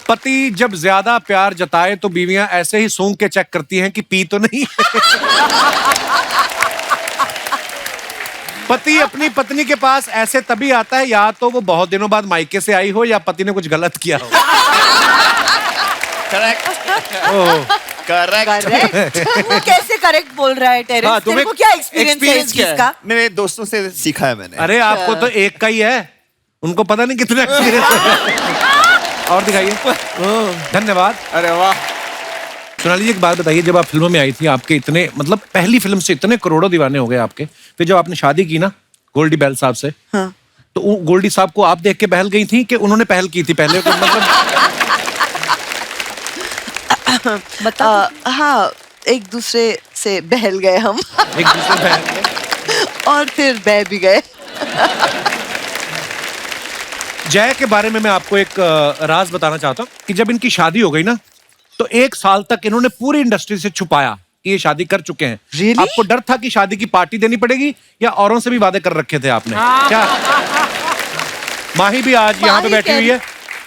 पति जब ज्यादा प्यार जताए तो बीवियां ऐसे ही सूंघ के चेक करती हैं कि पी तो नहीं. पति अपनी पत्नी के पास ऐसे तभी आता है या तो वो बहुत दिनों बाद मायके से आई हो या पति ने कुछ गलत किया हो. करेक्ट. करेक्ट. वो कैसे करेक्ट बोल रहा है टेरेस? हाँ, तेरे को क्या एक्सपीरियंस है इस चीज का? मेरे दोस्तों से सीखा है मैंने. अरे आपको तो एक का ही है, उनको पता नहीं कितना एक्सपीरियंस है. और दिखाइए. धन्यवाद. अरे वाह. सोनाली जी, एक बात बताइए. जब आप फिल्मों में आई थी, आपके इतने मतलब पहली फिल्म से इतने करोड़ों दीवाने हो गए आपके, फिर जब आपने शादी की ना गोल्डी बहल साहब से, हाँ. तो गोल्डी साहब को आप देख के बहल गई थी कि उन्होंने पहल की थी पहले? मतलब हाँ, एक दूसरे से बहल गए हम. एक दूसरे बहल गए. और फिर बह भी गए. जय के बारे में मैं आपको एक राज बताना चाहता हूँ कि जब इनकी शादी हो गई ना, तो 1 साल तक इन्होंने पूरी इंडस्ट्री से छुपाया कि ये शादी कर चुके हैं. Really? आपको डर था कि शादी की पार्टी देनी पड़ेगी या औरों से भी वादे कर रखे थे आपने? क्या माही भी आज यहाँ पे बैठी हुई है.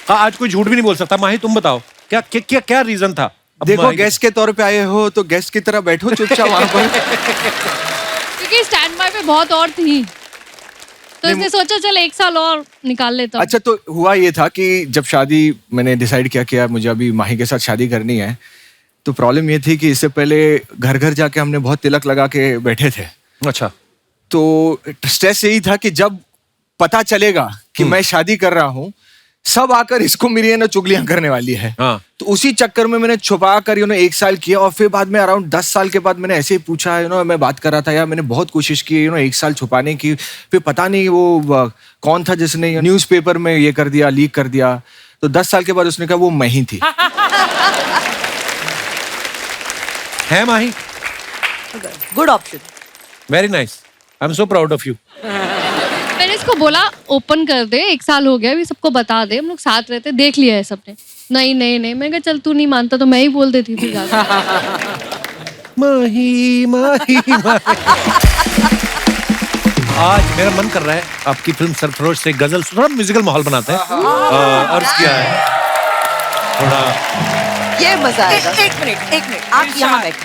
हाँ, आज कोई झूठ भी नहीं बोल सकता. माही, तुम बताओ क्या क्या क्या, क्या रीजन था? अब देखो, माही- गेस्ट के तौर पे आए हो तो गेस्ट की तरह बैठो चुपचाप वहां पर. क्योंकि स्टैंड बाय पे बहुत और थी, तो इसने सोचा चल 1 साल और निकाल लेता हूँ. अच्छा, तो हुआ ये था कि जब शादी मैंने डिसाइड किया कि यार मुझे अभी माही के साथ शादी करनी है, तो प्रॉब्लम ये थी कि इससे पहले घर घर जाके हमने बहुत तिलक लगा के बैठे थे. अच्छा. तो स्ट्रेस यही था कि जब पता चलेगा कि मैं शादी कर रहा हूँ, सब आकर इसको मेरी है ना चुगलियां करने वाली है. हाँ. तो उसी चक्कर में मैंने छुपा कर 1 साल किया, और फिर बाद में अराउंड 10 साल के बाद मैंने ऐसे ही पूछा, मैं बात कर रहा था यार, मैंने बहुत कोशिश की 1 साल छुपाने की. फिर पता नहीं वो कौन था जिसने न्यूज़पेपर में ये कर दिया, लीक कर दिया. तो 10 साल के बाद उसने कहा वो मैं ही थी. है Mahi? Good option. Very nice. I am so proud of you. मैंने इसको बोला ओपन कर दे, 1 साल हो गया, अभी सबको बता दे, हम लोग साथ रहते, देख लिया है सबने. नहीं नहीं नहीं, मैं कहा चल तू नहीं मानता तो मैं ही बोल देती थी ज्यादा। माही माही माही। आज मेरा मन कर रहा है आपकी फिल्म सरफरोश से गजल थोड़ा म्यूजिकल माहौल बनाते हैं। अर्ज किया है थोड़ा। ये मजा आएगा। एक मिनट आप यहाँ बैठे।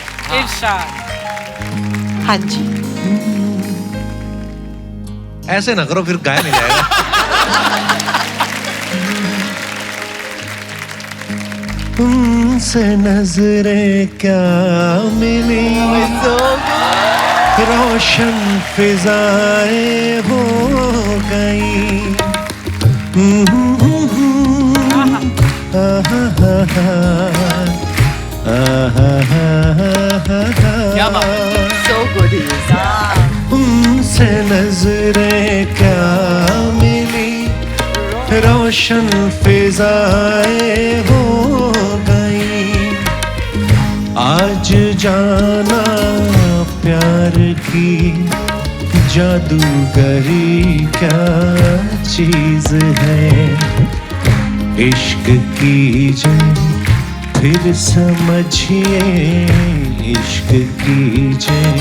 हाँ जी। ऐसे ना करो फिर गाया नहीं जाएगा। तुमसे नजरें क्या मिली, रोशन फिजाएं हो गई। क्या बात है? So good. तुमसे नजरें क्या मिली, रोशन फिजाएं हो गई। आज जाना प्यार की जादूगरी क्या चीज है। इश्क कीजिए फिर समझिए, इश्क कीजिए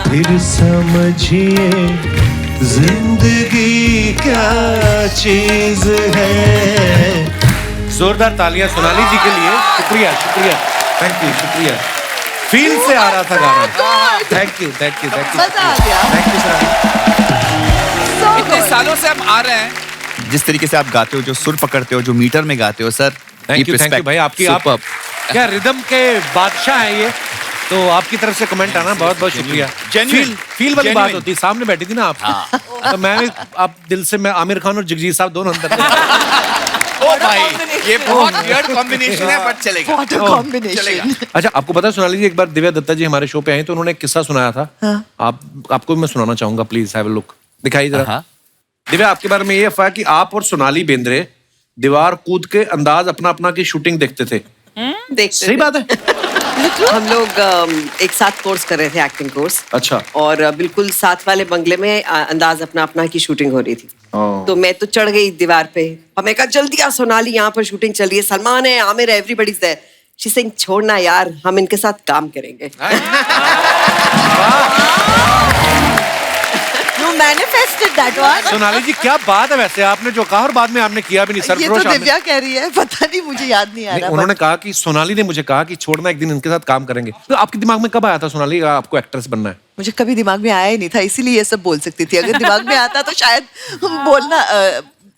फिर समझिए, जिंदगी क्या चीज है। जोरदार तालियां सोनाली जी के लिए। शुक्रिया शुक्रिया, थैंक यू, शुक्रिया। फील से आ रहा था गाना। Thank you thank you thank you, मजा आ गया। Thank you sir. इतने सालों से हम आ रहे हैं। जिस तरीके से आप गाते हो, जो सुर पकड़ते हो, जो मीटर में गाते हो सर, थैंक यू भाई। आपकी आप क्या रिदम के बादशाह हैं ये। तो आपकी तरफ से कमेंट आना बहुत बहुत शुक्रिया। फील वाली बात होती है। सामने बैठी थी ना आप, तो मैं भी आप दिल से, मैं आमिर खान और जगजीत साहब दोनों अंदर थे। ओ भाई, ये बहुत वियर्ड कॉम्बिनेशन है, बट चलेगा। कॉम्बिनेशन। अच्छा, आपको पता है सोनाली जी, एक बार दिव्या दत्ता जी हमारे शो पे आई तो उन्होंने एक किस्सा सुनाया था। आपको भी मैं सुनाना चाहूंगा, प्लीज हैव अ लुक। दिखाई जरा। दिव्या, आपके बारे में ये अफवाह कि आप और सोनाली बेंद्रे दीवार कूद के अंदाज अपना अपना की शूटिंग देखते थे। देखते सही बात है। हम लोग एक साथ कोर्स कर रहे थे, एक्टिंग कोर्स। अच्छा। और बिल्कुल साथ वाले बंगले में अंदाज अपना अपना की शूटिंग हो रही थी। तो मैं तो चढ़ गई दीवार पे। हमें कहा जल्दी आ सोनाली, यहाँ पर शूटिंग चल रही है, सलमान है, आमिर है, everybody is there. She saying छोड़ना यार, हम इनके साथ काम करेंगे। You manifested that one. Sonali जी, क्या बात है वैसे, आपने जो कहा और बाद में आपने किया भी नहीं। ये सरफरोश तो दिव्या कह रही है, पता नहीं, मुझे याद नहीं आ रहा। उन्होंने कहा कि सोनाली ने मुझे कहा कि छोड़ना, एक दिन इनके साथ काम करेंगे। तो आपके दिमाग में कब आया था सोनाली आपको एक्ट्रेस बनना है? मुझे कभी दिमाग में आया ही नहीं था, इसीलिए ये सब बोल सकती थी। अगर दिमाग में आता तो शायद बोलना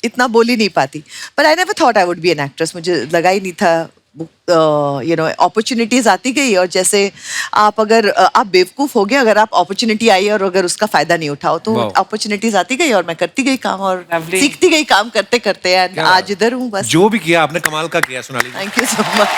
इतना बोल ही नहीं पाती। पर I never thought I would be an actress. मुझे लगा ही नहीं था। यू नो, अपॉर्चुनिटीज आती गई, और जैसे आप अगर आप बेवकूफ हो गए, अगर आप अपॉर्चुनिटी आई और अगर उसका फायदा नहीं उठाओ, तो अपॉर्चुनिटीज आती गई और मैं करती गई काम, और सीखती गई काम करते करते। एंड आज इधर हूँ बस। जो भी किया आपने कमाल का किया Sonali. Thank you so much.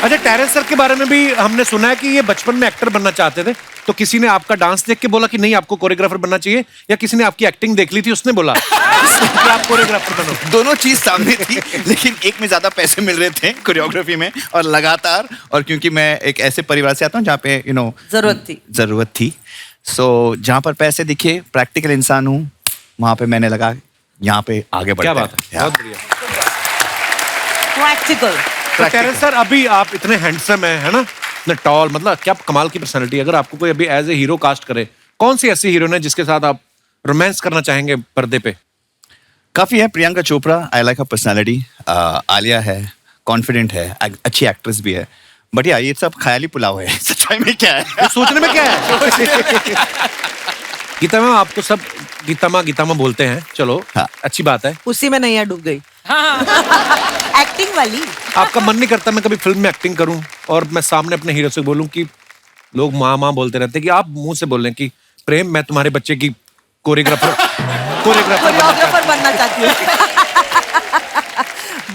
अच्छा, टेरेस सर के बारे में भी हमने सुना है कि ये बचपन में एक्टर बनना चाहते थे, तो किसी ने आपका डांस देख के बोला कि नहीं आपको कोरियोग्राफर बनना चाहिए, या किसी ने आपकी एक्टिंग देख ली थी उसने बोला कि आप कोरियोग्राफर बनो? दोनों चीज सामने थी, लेकिन एक में ज्यादा पैसे मिल रहे थे कोरियोग्राफी में, और लगातार, और क्योंकि मैं एक ऐसे परिवार से आता हूँ जहाँ पे यू नो जरूरत थी। सो जहाँ पर पैसे दिखे, प्रैक्टिकल इंसान हूँ, वहां पे मैंने लगा यहाँ पे आगे बढ़ते हैं। क्या बात है, बहुत बढ़िया। प्रैक्टिकल। तो टेरेस सर, अभी आप इतने हैंडसम है ना, इतने टॉल, मतलब क्या कमाल की पर्सनालिटी। अगर आपको कोई अभी एज ए हीरो कास्ट करे, कौन सी ऐसी हीरोइन है जिसके साथ आप रोमांस करना चाहेंगे पर्दे पे? काफी है। Priyanka Chopra, I like her personality. Alia है, कॉन्फिडेंट है, अच्छी एक्ट्रेस भी है। बट यार ये सब ख्याली पुलाव है, सच्चाई में क्या है? तो सोचने में क्या है? गीता मैम, आपको सब गीता बोलते हैं, चलो हाँ। अच्छी बात है। उसी में नैया डूब गई। एक्टिंग वाली। आपका मन नहीं करता मैं कभी फिल्म में एक्टिंग करूं और मैं सामने अपने हीरो से बोलूं कि लोग माँ बोलते रहते हैं, कि आप मुंह से बोल रहे हैं कि प्रेम, मैं तुम्हारे बच्चे की कोरियोग्राफर बनना चाहती हूँ।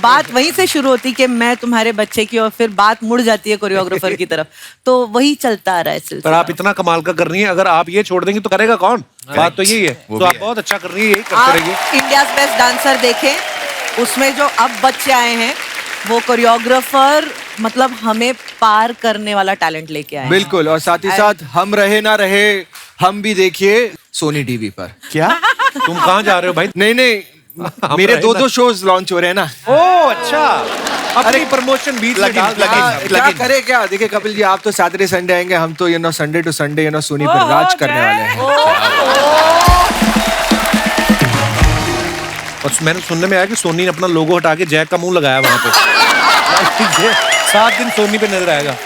बात वहीं से शुरू होती कि मैं तुम्हारे बच्चे की, और फिर बात मुड़ जाती है कोरियोग्राफर की तरफ। तो वही चलता आ रहा है सिलसिला। पर आप इतना कमाल का कर रही हैं, अगर आप ये छोड़ देंगे तो करेगा कौन? बात तो यही है। तो आप बहुत अच्छा कर रही है, यही करते रहिए। इंडियाज बेस्ट डांसर देखें, उसमें जो अब बच्चे आए हैं वो कोरियोग्राफर, मतलब हमें पार करने वाला टैलेंट लेके आए। बिल्कुल। और साथ ही साथ हम रहे ना रहे, हम भी देखिए सोनी टीवी पर। क्या तुम कहाँ जा रहे हो भाई? नहीं, मेरे 2 शोज लॉन्च हो रहे हैं ना। ओ अच्छा, अपनी प्रमोशन बीच में डाल दिया। क्या करे क्या, देखिए कपिल जी, आप तो सैटरडे संडे आएंगे, हम तो संडे टू संडे सोनी पर राज करने वाले हैं। और मैंने सुनने में आया कि सोनी ने अपना लोगो हटा के जैक का मुंह लगाया वहां पे। 7 दिन सोनी पे नजर आएगा।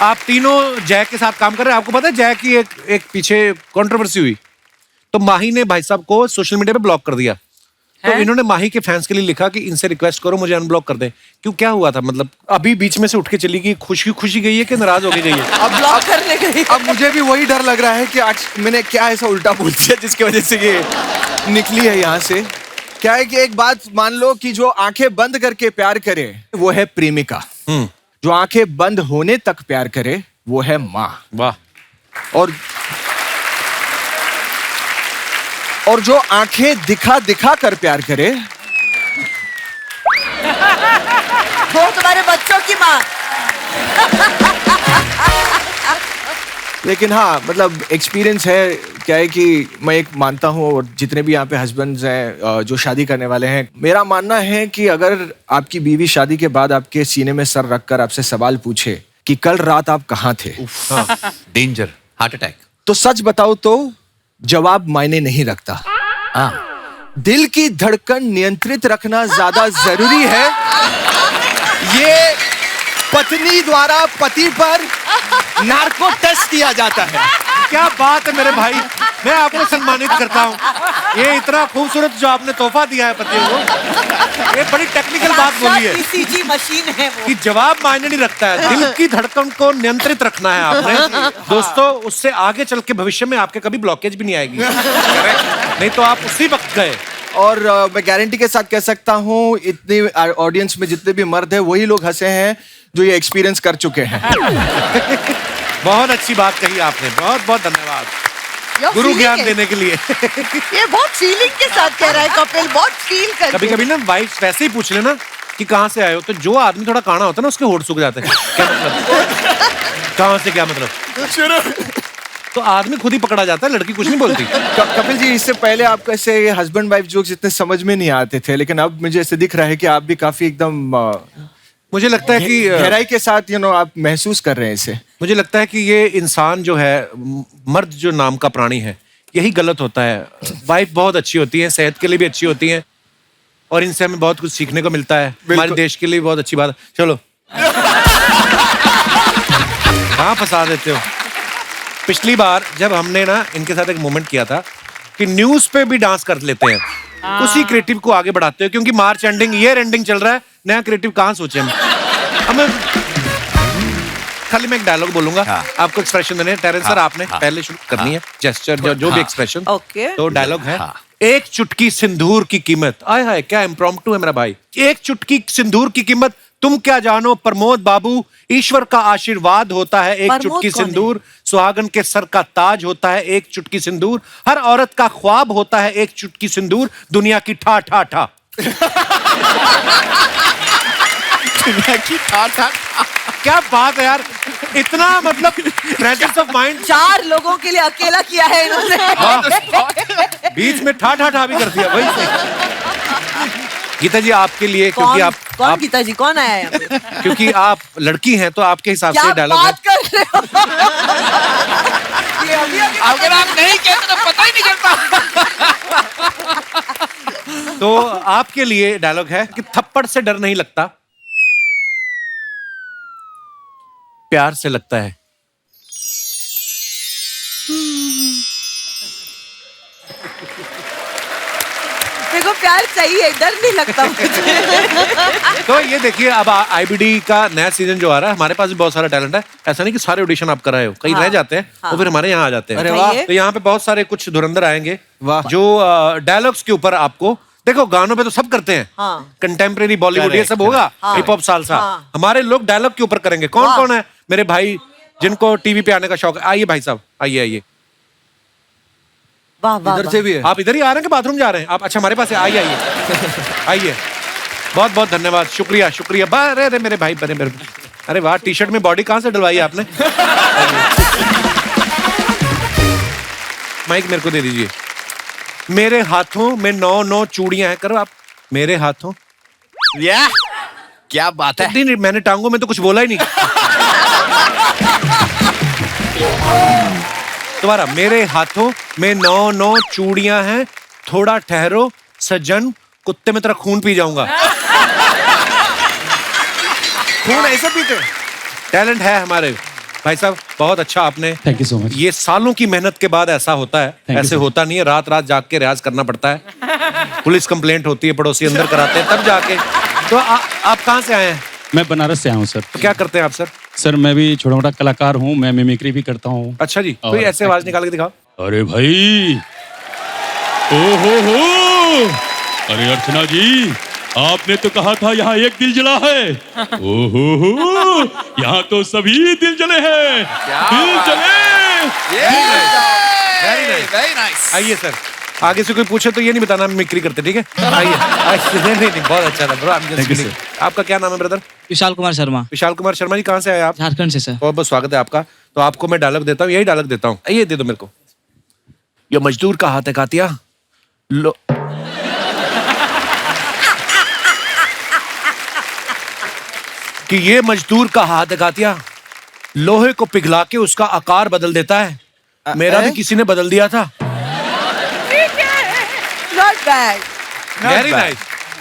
आप तीनों जैक के साथ काम कर रहे हैं। आपको पता है जैक की एक पीछे कंट्रोवर्सी हुई, तो माही ने भाई साहब को सोशल मीडिया पे ब्लॉक कर दिया। तो इन्होंने माही के फैंस के लिए लिखा कि इनसे रिक्वेस्ट करो मुझे अनब्लॉक कर दे। क्यों, क्या हुआ था? मतलब अभी बीच में से उठ के चली गई, खुशी गई है कि नाराज होके गई है? अब ब्लॉक करने गई। अब मुझे भी वही डर लग रहा है कि आज मैंने क्या ऐसा उल्टा बोल दिया जिसकी वजह से ये निकली है यहाँ से। क्या है कि एक बात मान लो कि जो आंखें बंद करके प्यार करे वो है प्रेमिका, जो आंखें बंद होने तक प्यार करे वो है माँ। वाह। और जो आंखें दिखा कर प्यार करे वो तुम्हारे बच्चों की माँ। लेकिन हाँ, मतलब एक्सपीरियंस है। क्या है कि मैं एक मानता हूँ, और जितने भी यहाँ पे हस्बैंड्स हैं जो शादी करने वाले हैं, मेरा मानना है कि अगर आपकी बीवी शादी के बाद आपके सीने में सर रखकर आपसे सवाल पूछे कि कल रात आप कहाँ थे, डेंजर, हार्ट अटैक। तो सच बताओ तो जवाब मायने नहीं रखता। दिल की धड़कन नियंत्रित रखना ज्यादा जरूरी है। ये पत्नी द्वारा पति पर नार्को टेस्ट किया जाता है। क्या बात है मेरे भाई, मैं आपको सम्मानित करता हूँ। ये इतना खूबसूरत जो आपने तोहफा दिया है पतियों को, ये बड़ी टेक्निकल बात बोली है ईसीजी मशीन है वो। कि जवाब मायने नहीं रखता है, दिल की धड़कन को नियंत्रित रखना है आपने। दोस्तों, उससे आगे चल के भविष्य में आपके कभी ब्लॉकेज भी नहीं आएगी। नहीं तो आप उसी वक्त गए। और मैं गारंटी के साथ कह सकता हूँ, इतने ऑडियंस में जितने भी मर्द हैं वही लोग हंसे हैं जो ये एक्सपीरियंस कर चुके हैं। बहुत अच्छी बात कही आपने, बहुत बहुत धन्यवाद गुरु ज्ञान देने के लिए। ये बहुत फीलिंग के साथ कह रहा है कपिल, बहुत फील कर। कभी कभी ना वाइफ वैसे ही पूछ लेना कि कहाँ से आए हो, तो जो आदमी थोड़ा काना होता है ना उसके होठ सूख जाते हैं। क्या मतलब? कहाँ से, क्या मतलब? तो आदमी खुद ही पकड़ा जाता है, लड़की कुछ नहीं बोलती। कपिल जी, इससे पहले आपको ऐसे हस्बैंड वाइफ जोक्स इतने समझ में नहीं आते थे, लेकिन अब मुझे ऐसे दिख रहा है कि आप भी काफी एकदम मुझे लगता है कि गहराई के साथ आप महसूस कर रहे हैं इसे। मुझे लगता है कि ये इंसान जो है, मर्द जो नाम का प्राणी है, यही गलत होता है। वाइफ बहुत अच्छी होती है, सेहत के लिए भी अच्छी होती है, और इनसे हमें बहुत कुछ सीखने को मिलता है। हमारे देश के लिए बहुत अच्छी बात है। चलो कहाँ फंसा देते हो। पिछली बार जब हमने ना इनके साथ एक मोमेंट किया था कि न्यूज पे भी डांस कर लेते हैं, उसी क्रिएटिव को आगे बढ़ाते हो, क्योंकि मार्च एंडिंग, ईयर एंडिंग चल रहा है, नया क्रिएटिव कहाँ सोचे हमें। खाली मैं एक डायलॉग बोलूंगा, आपको एक्सप्रेशन देने। टेरेंस सर, आपने पहले शुरू करनी है, जेस्चर जो भी एक्सप्रेशन। तो डायलॉग है, एक चुटकी सिंदूर की कीमत। आय हाय, क्या इम्प्रॉम्प्टू है मेरा भाई। एक चुटकी सिंदूर की कीमत तुम क्या जानो प्रमोद बाबू, ईश्वर का आशीर्वाद होता है एक चुटकी सिंदूर, सुहागन के सर का ताज होता है एक चुटकी सिंदूर, हर औरत का ख्वाब होता है एक चुटकी सिंदूर, दुनिया की ठा ठा ठा। दुनिया की ठा ठा। क्या बात है यार, इतना मतलब प्रेजेंस ऑफ माइंड। 4 लोगों के लिए अकेला किया है इन्होंने। बीच में ठा ठा ठा भी कर दिया। वही गीता जी आपके लिए, क्योंकि आप गीता जी कौन आया है? क्योंकि आप लड़की हैं तो आपके हिसाब से डायलॉग है। बात कर रहे हो? अगर आप नहीं कहते तो पता ही नहीं चलता। तो आपके लिए डायलॉग है कि थप्पड़ से डर नहीं लगता, प्यार से लगता है। देखो, प्यार चाहिए, डर नहीं लगता मुझे। तो ये देखिए, अब आईबीडी का नया सीजन जो आ रहा है, हमारे पास भी बहुत सारा टैलेंट है। ऐसा नहीं कि सारे ऑडिशन आप कराए हो, कई रह जाते हैं, तो फिर हमारे यहाँ आ जाते हैं। अरे वाह। तो यहाँ पे बहुत सारे कुछ धुरंधर आएंगे वाह। जो डायलॉग्स के ऊपर आपको, देखो गानों पे तो सब करते हैं, कंटेम्प्रेरी बॉलीवुड ये सब होगा, हिप हॉप सालसा, हमारे लोग डायलॉग के ऊपर करेंगे। कौन कौन है मेरे भाई जिनको टीवी पे आने का शौक है? आइए भाई साहब, आइए आइए। वाह वाह, इधर से भी है। आप इधर ही आ रहे हैं कि बाथरूम जा रहे हैं आप? अच्छा, हमारे पास आइए आइए आइए। बहुत बहुत धन्यवाद, शुक्रिया शुक्रिया। अरे अरे मेरे भाई, बड़े मेरे, अरे वाह, टी शर्ट में बॉडी कहाँ से डलवाई आपने? माइक मेरे को दे दीजिए। मेरे हाथों में 9 चूड़ियां हैं। करो आप। मेरे हाथों। या क्या बात है। नहीं, मैंने टांगों में तो कुछ बोला ही नहीं। दोबारा। मेरे हाथों में 9 चूड़ियां हैं, थोड़ा ठहरो सज्जन, कुत्ते में तेरा खून पी जाऊंगा। खून ऐसे पीते? टैलेंट है हमारे भाई साहब, बहुत अच्छा आपने। Thank you so much. ये सालों की मेहनत के बाद ऐसा होता है, you, ऐसे sir. होता नहीं है। रात रात जाग के रियाज करना पड़ता है। पुलिस कंप्लेंट होती है, पड़ोसी अंदर कराते हैं, तब जाके। तो आप कहाँ से आए हैं? मैं बनारस से आया हूँ सर। तो क्या करते हैं आप सर? सर मैं भी छोटा मोटा कलाकार हूँ, मैं मिमिक्री भी करता हूँ। अच्छा जी, और कोई ऐसे आवाज निकाल के दिखाओ। अरे भाई, ओ हो, अरे अर्चना जी, आपने तो कहा था यहाँ एक दिल जला है। ओहो, यहाँ तो सभी दिल जले हैं। दिल जले। Very nice. आइए सर, आगे से कोई पूछे तो ये नहीं बताना मिमिक्री करते, ठीक है? आइए। नहीं, बहुत अच्छा था ब्रो। Thank you, sir. आपका क्या नाम है ब्रदर? विशाल कुमार शर्मा, विशाल कुमार शर्मा जी, कहाँ से आए आप? झारखंड से सर। बहुत बहुत स्वागत है आपका। तो आपको मैं डायलॉग देता हूँ, यही डायलॉग देता हूँ। ये दे दो मेरे को। ये मजदूर का हाथ है कातिया, लो। कि ये मजदूर का हाथ है कातिया, लोहे को पिघला के उसका आकार बदल देता है। मेरा भी किसी ने बदल दिया था। Not bad. Very nice.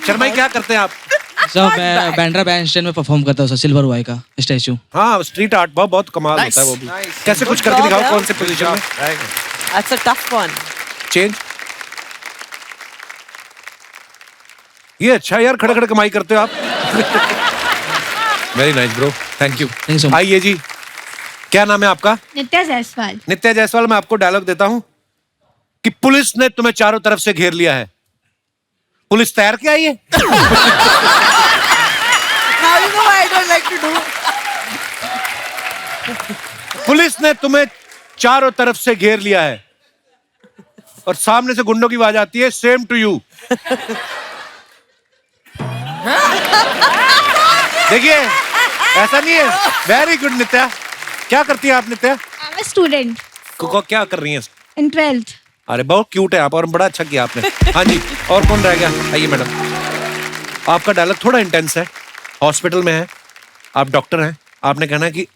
Sharma ji, क्या करते हैं आप? सर मैं बैंड्रा बैंड स्टैंड में परफॉर्म करता हूँ सर, सिल्वर वाई का स्टैचू। हाँ, स्ट्रीट आर्ट बहुत कमाल होता है वो भी। कैसे कुछ करके दिखाओ, कौन से पोजीशन में? That's a tough one. Change. ये अच्छा यार, खड़े खड़े कमाई करते हो आप। Very nice bro, thank you. you so much. आइए जी, क्या नाम है आपका? नित्या जायसवाल। नित्या जायसवाल। मैं आपको डायलॉग देता हूं कि पुलिस ने तुम्हें चारों तरफ से घेर लिया है। पुलिस तैर के आई है। Now you know why I don't like to do. Police ने तुम्हें चारों तरफ से घेर लिया है और सामने से गुंडों की आवाज आती है, सेम टू यू। देखिए, ऐसा नहीं है। वेरी गुड नित्या। क्या करती है आप नित्या? आई एम स्टूडेंट क्या कर रही हैं? इन 12th। अरे बहुत क्यूट है आप, और बड़ा अच्छा किया आपने। हाँ जी, और कौन रह गया? आइए मैडम। आपका डायलॉग थोड़ा इंटेंस है। हॉस्पिटल में है, आप डॉक्टर हैं, आपने कहना है कि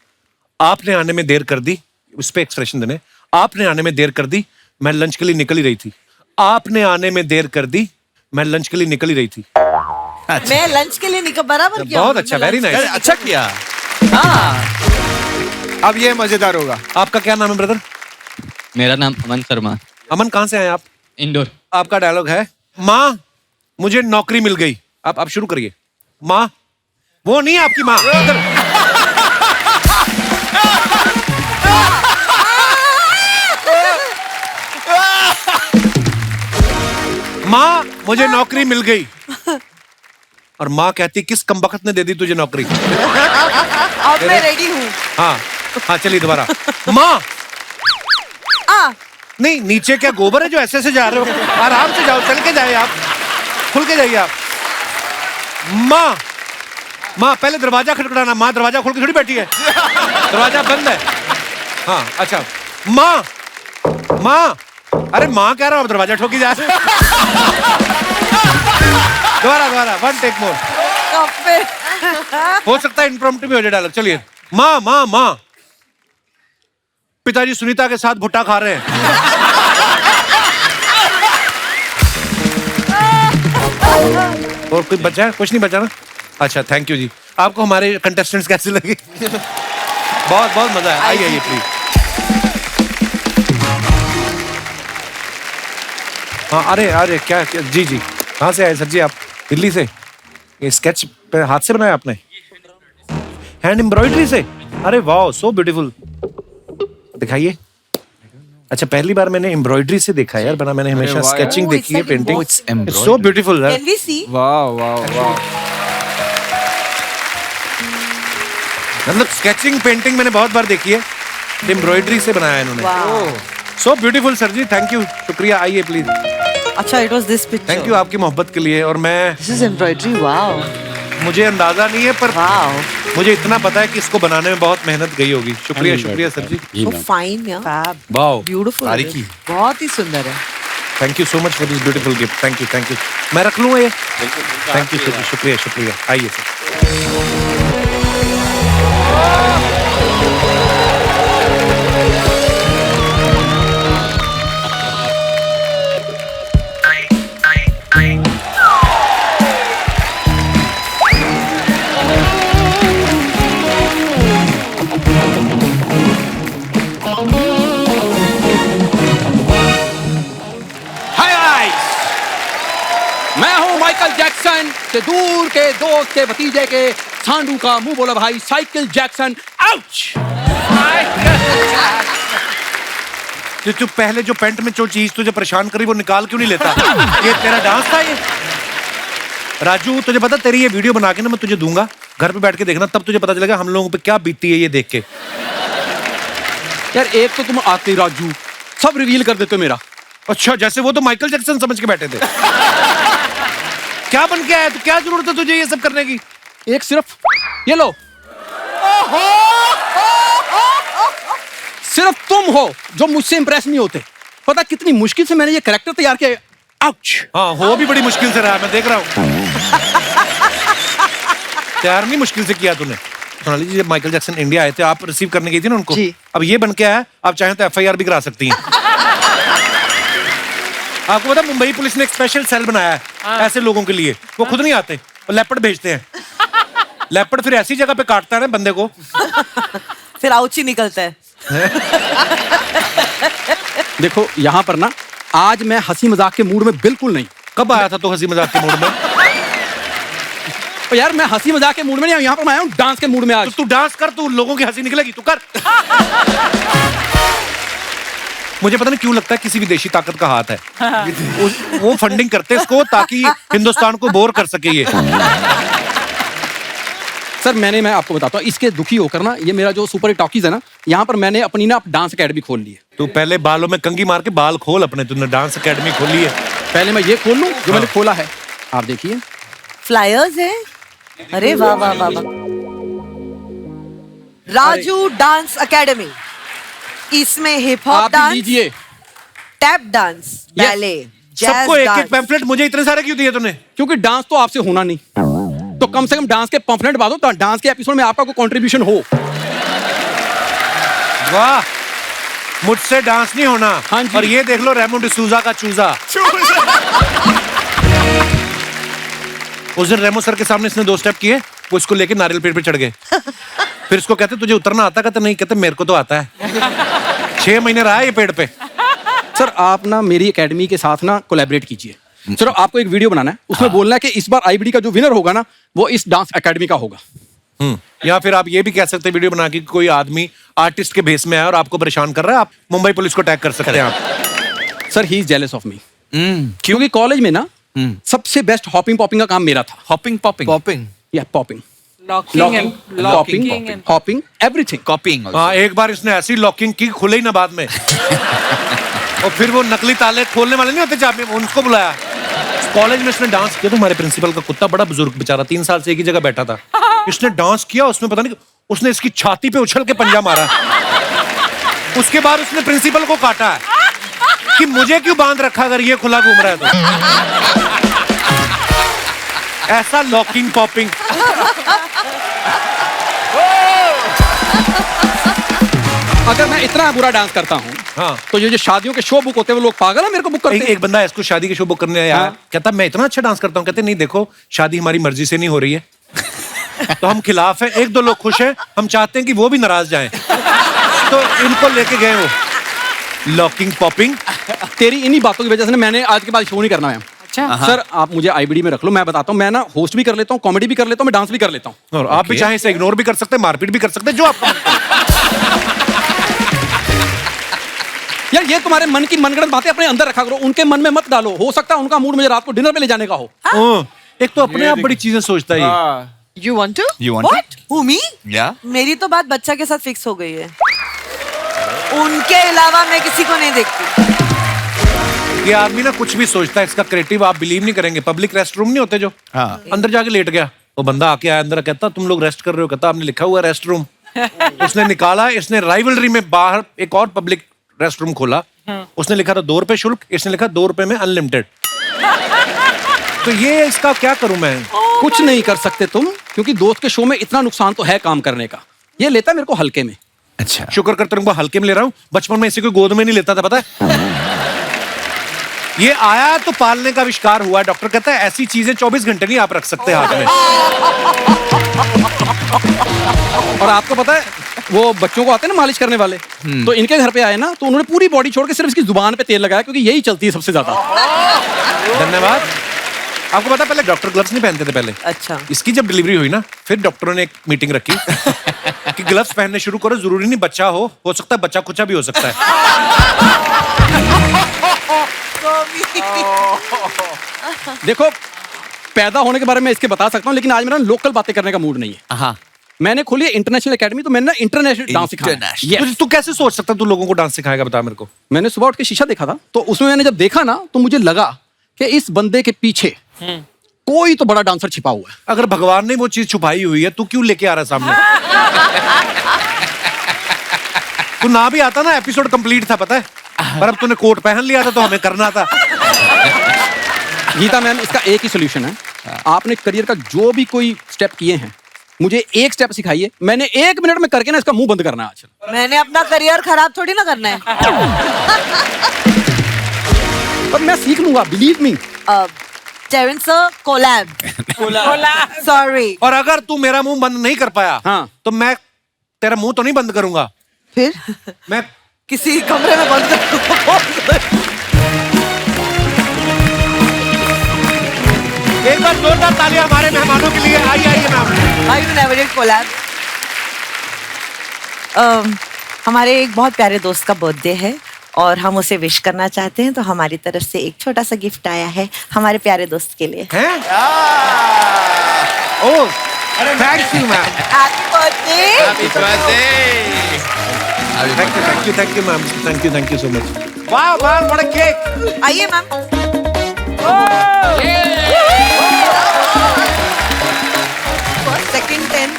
आपने आने में देर कर दी। उस पर एक्सप्रेशन देने। आपने आने में देर कर दी, मैं लंच के लिए निकल ही रही थी। आपने आने में देर कर दी, मैं लंच के लिए निकल ही रही थी। मैं लंच के लिए निकल बराबर किया। बहुत अच्छा, वेरी नाइस। अच्छा किया। अब ये मजेदार होगा। आपका क्या नाम है ब्रदर? मेरा नाम अमन शर्मा, अमन, कहाँ से आए आप? इंदौर। आपका डायलॉग है, माँ मुझे नौकरी मिल गई। आप शुरू करिए। माँ, वो नहीं है आपकी माँ। माँ मुझे नौकरी मिल गई। और माँ कहती, किस कमबख्त ने दे दी तुझे नौकरी? अब मैं रेडी हूँ। हाँ हाँ, चलिए दोबारा। माँ, नहीं नीचे क्या गोबर है जो ऐसे जा रहे हो? आराम से जाओ, चल के जाइए आप, खुल के जाइए आप। माँ, माँ पहले दरवाजा खटखटाना। माँ दरवाजा खोल के थोड़ी बैठी है, दरवाजा बंद है। हाँ अच्छा। माँ, माँ, अरे माँ कह रहा हूँ, दरवाजा ठोकी जा रहे। दोबारा, वन टेक मोर। हो सकता है इम्प्रॉम्प्टू भी हो जाए डायलॉग। चलिए। माँ, माँ, माँ, पिताजी सुनीता के साथ भुट्टा खा रहे हैं। और कुछ बचा है? कुछ नहीं बचा ना? अच्छा, थैंक यू जी। आपको हमारे कंटेस्टेंट्स कैसे लगे? बहुत बहुत मजा आया। आइए आइए प्लीज। हाँ, अरे क्या जी जी, कहाँ से आए सर जी आप? दिल्ली से? ये स्केच पे हाथ से बनाया आपने? हैंड एम्ब्रॉयडरी से? अरे वाह, सो ब्यूटीफुल। दिखाइए। अच्छा, पहली बार मैंने एम्ब्रॉयडरी से देखा है यार, बना मैंने हमेशा वाह स्केचिंग यार। देखी है, Oh, painting. it's it's so beautiful यार। Can we see? वाह वाह वाह। मतलब स्केचिंग पेंटिंग मैंने बहुत बार देखी है, एम्ब्रॉयडरी से बनाया है इन्होंने। Wow. So beautiful sir ji, thank you, शुक्रिया। आइए प्लीज। अच्छा, it was this picture. Thank you आपकी मोहब्बत के लिए। और मैं, This is embroidery. Wow. मुझे अंदाजा नहीं है, पर Wow. मुझे इतना पता है कि इसको बनाने में बहुत मेहनत गई होगी। शुक्रिया शुक्रिया सर जी। So fine, yeah. Fab. Wow, Beautiful. बारीकी। बहुत ही सुंदर है। Thank you so much for this beautiful gift, thank you. मैं रख लूँगा ये? थैंक यू सर, शुक्रिया। आइए सर। हाय गाइस, मैं हूं माइकल जैक्सन के दूर के दोस्त के भतीजे के सांडू का मुंह बोला भाई साइकिल जैक्सन। आउच! तू पहले जो पैंट में जो चीज तुझे परेशान करी वो निकाल क्यों नहीं लेता? ये तेरा डांस था ये? राजू, तुझे पता तेरी ये वीडियो बना के ना मैं तुझे दूंगा, घर पे बैठ के देखना, तब तुझे पता चलेगा हम लोगों पे क्या बीतती है ये देख के। यार एक तो तुम आते राजू सब रिवील कर देते हो मेरा। अच्छा, जैसे वो तो माइकल जैक्सन समझ के बैठे थे। क्या बन के आया? तो क्या जरूरत है तुझे ये सब करने की? एक सिर्फ ये लो, सिर्फ तुम हो जो मुझसे इंप्रेस नहीं होते। पता कितनी मुश्किल से मैंने ये कैरेक्टर तैयार किया। आउच! हाँ, हो भी बड़ी मुश्किल से रहा है, मैं देख रहा हूँ। तैयार नहीं मुश्किल से किया तूने। सोनाली जी, जब माइकल जैक्सन इंडिया आए थे, आप रिसीव करने गई थी ना उनको? जी। अब ये बन के आया, आप चाहें तो FIR भी करा सकती हैं। आपको पता मुंबई पुलिस ने एक स्पेशल सेल बनाया है ऐसे लोगों के लिए। वो खुद नहीं आते, वो लेपर्ड भेजते हैं। लेपर्ड फिर ऐसी जगह पे काटता है ना बंदे को, फिर आउची निकलता है। देखो यहाँ पर ना आज मैं हंसी मजाक के मूड में बिल्कुल नहीं। कब आया था तो हंसी मजाक के मूड में? तो यार मैं हंसी मजाक के मूड में नहीं आया, यहाँ पर मैं आया हूँ डांस के मूड में आज। तो तू डांस कर, तू लोगों की हंसी निकलेगी, तू कर। मुझे पता नहीं क्यों लगता है किसी विदेशी ताकत का हाथ है। वो फंडिंग करते हैं इसको ताकि हिंदुस्तान को बोर कर सके ये। सर मैं आपको बताता हूँ, इसके दुखी होकर ना ये मेरा जो सुपर हिट टॉकीज है ना, यहाँ पर मैंने अपनी ना डांस एकेडमी खोल ली है। तू पहले बालों में कंघी मार के बाल खोल अपने, तूने डांस एकेडमी खोली है। पहले मैं ये खोल लूँ जो मैंने खोला है। आप देखिए फ्लायर्स है। अरे वाह वाह वाह वाह। राजू डांस एकेडमी, इसमें हिप हॉप आप भी डांस, लीजिए। टैप डांस, बैले, सबको एक एक पैम्फलेट, मुझे इतने सारे क्यों दिए तूने? क्योंकि डांस तो आपसे होना नहीं, तो कम से कम डांस के पंफलेट बना दो, तो डांस के एपिसोड में आपका कोई कंट्रीब्यूशन हो। वाह, मुझसे डांस नहीं होना। हाँ जी। और ये देख लो रेमो डिसूजा का चूजा। उस दिन रेमो सर के सामने इसने 2 स्टेप किए, वो इसको लेके नारियल पेड़ पे चढ़ गए। फिर इसको कहते तुझे उतरना आता? कहते नहीं। कहते मेरे को तो आता है। 6 महीने रहा है ये पेड़ पे। सर आप ना मेरी एकेडमी के साथ ना कोलैबोरेट कीजिए। सर आपको एक वीडियो बनाना है, उसमें बोलना है कि इस बार आईबीडी का जो विनर होगा ना वो इस डांस एकेडमी का होगा। या फिर आप ये भी कह सकते हैं वीडियो बना के कोई आदमी आर्टिस्ट के भेस में आया और आपको परेशान कर रहा है, आप मुंबई पुलिस को टैग कर सकते हैं आप। Sir he is jealous of me. क्योंकि कॉलेज में ना सबसे बेस्ट हॉपिंग पॉपिंग का काम मेरा था। हॉपिंग पॉपिंग पॉपिंग या popping, locking locking, hopping, everything. कॉपिंग। हाँ, एक बार इसने ऐसी लॉकिंग की खुले ही ना बाद में। और फिर वो नकली ताले खोलने वाले नहीं होते चाबी, उनको बुलाया। कॉलेज में इसने डांस किया तो हमारे प्रिंसिपल का कुत्ता, बड़ा बुजुर्ग बेचारा, 3 साल से एक ही जगह बैठा था। इसने डांस किया, उसमें पता नहीं उसने इसकी छाती पे उछल के पंजा मारा। उसके बाद उसने प्रिंसिपल को काटा है कि मुझे क्यों बांध रखा अगर ये खुला घूम रहा है तो। ऐसा लॉकिंग पॉपिंग। अगर मैं इतना बुरा डांस करता हूँ हाँ, तो ये जो शादियों के शो बुक होते हैं वो लोग पागल है मेरे को बुक करते हैं। एक बंदा इसको शादी के शो बुक करने आया। कहता मैं इतना अच्छा डांस करता हूँ। कहते नहीं देखो, शादी हमारी मर्जी से नहीं हो रही है, तो हम खिलाफ है। 1-2 लोग खुश हैं, हम चाहते हैं कि वो भी नाराज जाएं, तो इनको लेके गए वो। Locking popping. तेरी इन्हीं बातों की वजह से ना मैंने आज के बाद शो नहीं करना है। अच्छा सर आप मुझे आईबीडी में रख लो, मैं बताता हूँ, मैं ना होस्ट भी कर लेता हूँ, कॉमेडी भी कर लेता हूँ, मैं डांस भी कर लेता हूँ। और आप भी चाहे इसे इग्नोर भी कर सकते हैं, मारपीट भी कर सकते हैं, जो आपको यार ये तुम्हारे मन की मनगढ़ंत बातें अपने अंदर रखा करो, उनके मन में मत डालो। हो सकता है उनका मूड मुझे रात को डिनर पे ले जाने का हो। एक तो अपने आप बड़ी चीजें सोचता है ये। You want to? You want to? What? Who, me? Yeah. मेरी तो बात बच्चा के साथ फिक्स हो गई है। उनके अलावा मैं किसी को नहीं देखती। ये आदमी ना कुछ भी सोचता है, इसका क्रिएटिव आप बिलीव नहीं करेंगे। पब्लिक रेस्ट रूम नहीं होते जो, हाँ। अंदर जाके लेट गया, वो बंदा आके आया अंदर, कहता तुम लोग रेस्ट कर रहे हो? कहता आपने लिखा हुआ रेस्ट रूम। उसने निकाला, इसने राइवलरी में बाहर एक और पब्लिक रेस्टरूम खोला, उसने लिखा था 2 रुपए शुल्क, इसने लिखा 2 रुपए में अनलिमिटेड। तो ये इसका क्या करूं मैं? कुछ नहीं कर सकते तुम, क्योंकि दोस्त के शो में इतना नुकसान तो है काम करने का। ये लेता मेरे को हल्के में। अच्छा, शुक्र कर तुमको हल्के में ले रहा हूं, बचपन में इसी को गोद में नहीं लेता था, पता है? ये आया तो पालने का आविष्कार हुआ। डॉक्टर कहता है ऐसी चीजें 24 घंटे नहीं आप रख सकते हाथ में। और आपको पता है वो बच्चों को आते हैं ना मालिश करने वाले, तो इनके घर पे आए ना तो उन्होंने पूरी बॉडी छोड़ के सिर्फ इसकी जुबान पे तेल लगाया, क्योंकि यही चलती है सबसे ज्यादा। धन्यवाद। आपको पता है पहले डॉक्टर ग्लव्स नहीं पहनते थे पहले। अच्छा। इसकी जब डिलीवरी हुई ना, फिर डॉक्टरों ने एक मीटिंग रखी कि ग्लव्स पहनने शुरू करो, जरूरी नहीं बच्चा हो सकता है बच्चा कुचा भी हो सकता है। देखो, पैदा होने के बारे में इसके बता सकता हूँ, लेकिन आज मेरा लोकल बातें करने का मूड नहीं है। हाँ, मैंने खोली है इंटरनेशनल एकेडमी, तो मैंने ना इंटरनेशनल डांस सिखाया। International। तू कैसे सोच सकता है तू लोगों को डांस सिखाएगा? बता मेरे को। मैंने सुबह उठ के शीशा देखा था, तो उसमें मैंने जब देखा ना तो मुझे लगा कि इस बंदे के पीछे कोई तो बड़ा डांसर छिपा हुआ है। अगर भगवान ने वो चीज छुपाई हुई है, तू क्यों लेके आ रहा है सामने? तू ना भी आता ना, एपिसोड कंप्लीट था, पता है? पर अब तूने कोट पहन लिया था तो हमें करना था। गीता मैम, इसका एक ही सोल्यूशन है। आपने करियर का जो भी कोई स्टेप किए हैं, मुझे एक स्टेप सिखाइए। मैंने 1 मिनट में करके ना इसका मुंह बंद करना है आज। मैंने अपना करियर खराब थोड़ी ना करना है। पर मैं सीख लूंगा, believe me. Devin sir, collab. Sorry. और अगर तू मेरा मुंह बंद नहीं कर पाया, हाँ, तो मैं तेरा मुंह तो नहीं बंद करूंगा, फिर मैं किसी कमरे में बंद कर। एक बार जोरदार तालियां हमारे मेहमानों के लिए। आइए ma'am. I will never did collab. हमारे एक बहुत प्यारे दोस्त का बर्थडे है और हम उसे विश करना चाहते हैं, तो हमारी तरफ से एक छोटा सा गिफ्ट आया है हमारे प्यारे दोस्त के लिए। हैं? Oh, thank you ma'am. Happy birthday. Thank you ma'am. Thank you so much. वाह मैम, व्हाट अ केक। आइए ma'am. Second 10.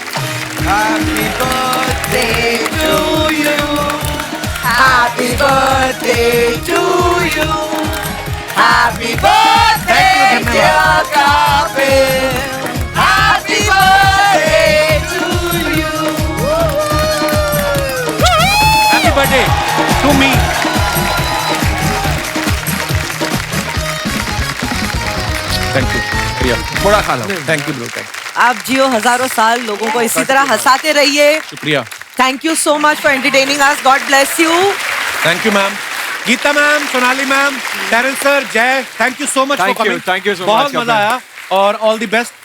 Happy birthday to you. Happy birthday to you. Happy birthday, dear Kapil. Happy birthday to you. Happy birthday to me. Thank you Priya, थोड़ा खा लो। Thank you bro, thank आप जियो हजारों साल, लोगों को इसी तरह हंसाते रहिए। शुक्रिया। Thank you so much for entertaining us. God bless you. Thank you ma'am. Geeta ma'am, Sonali ma'am, Terence sir, Jai, thank you so much for coming. Thank you so much. बहुत मजा आया और ऑल द बेस्ट।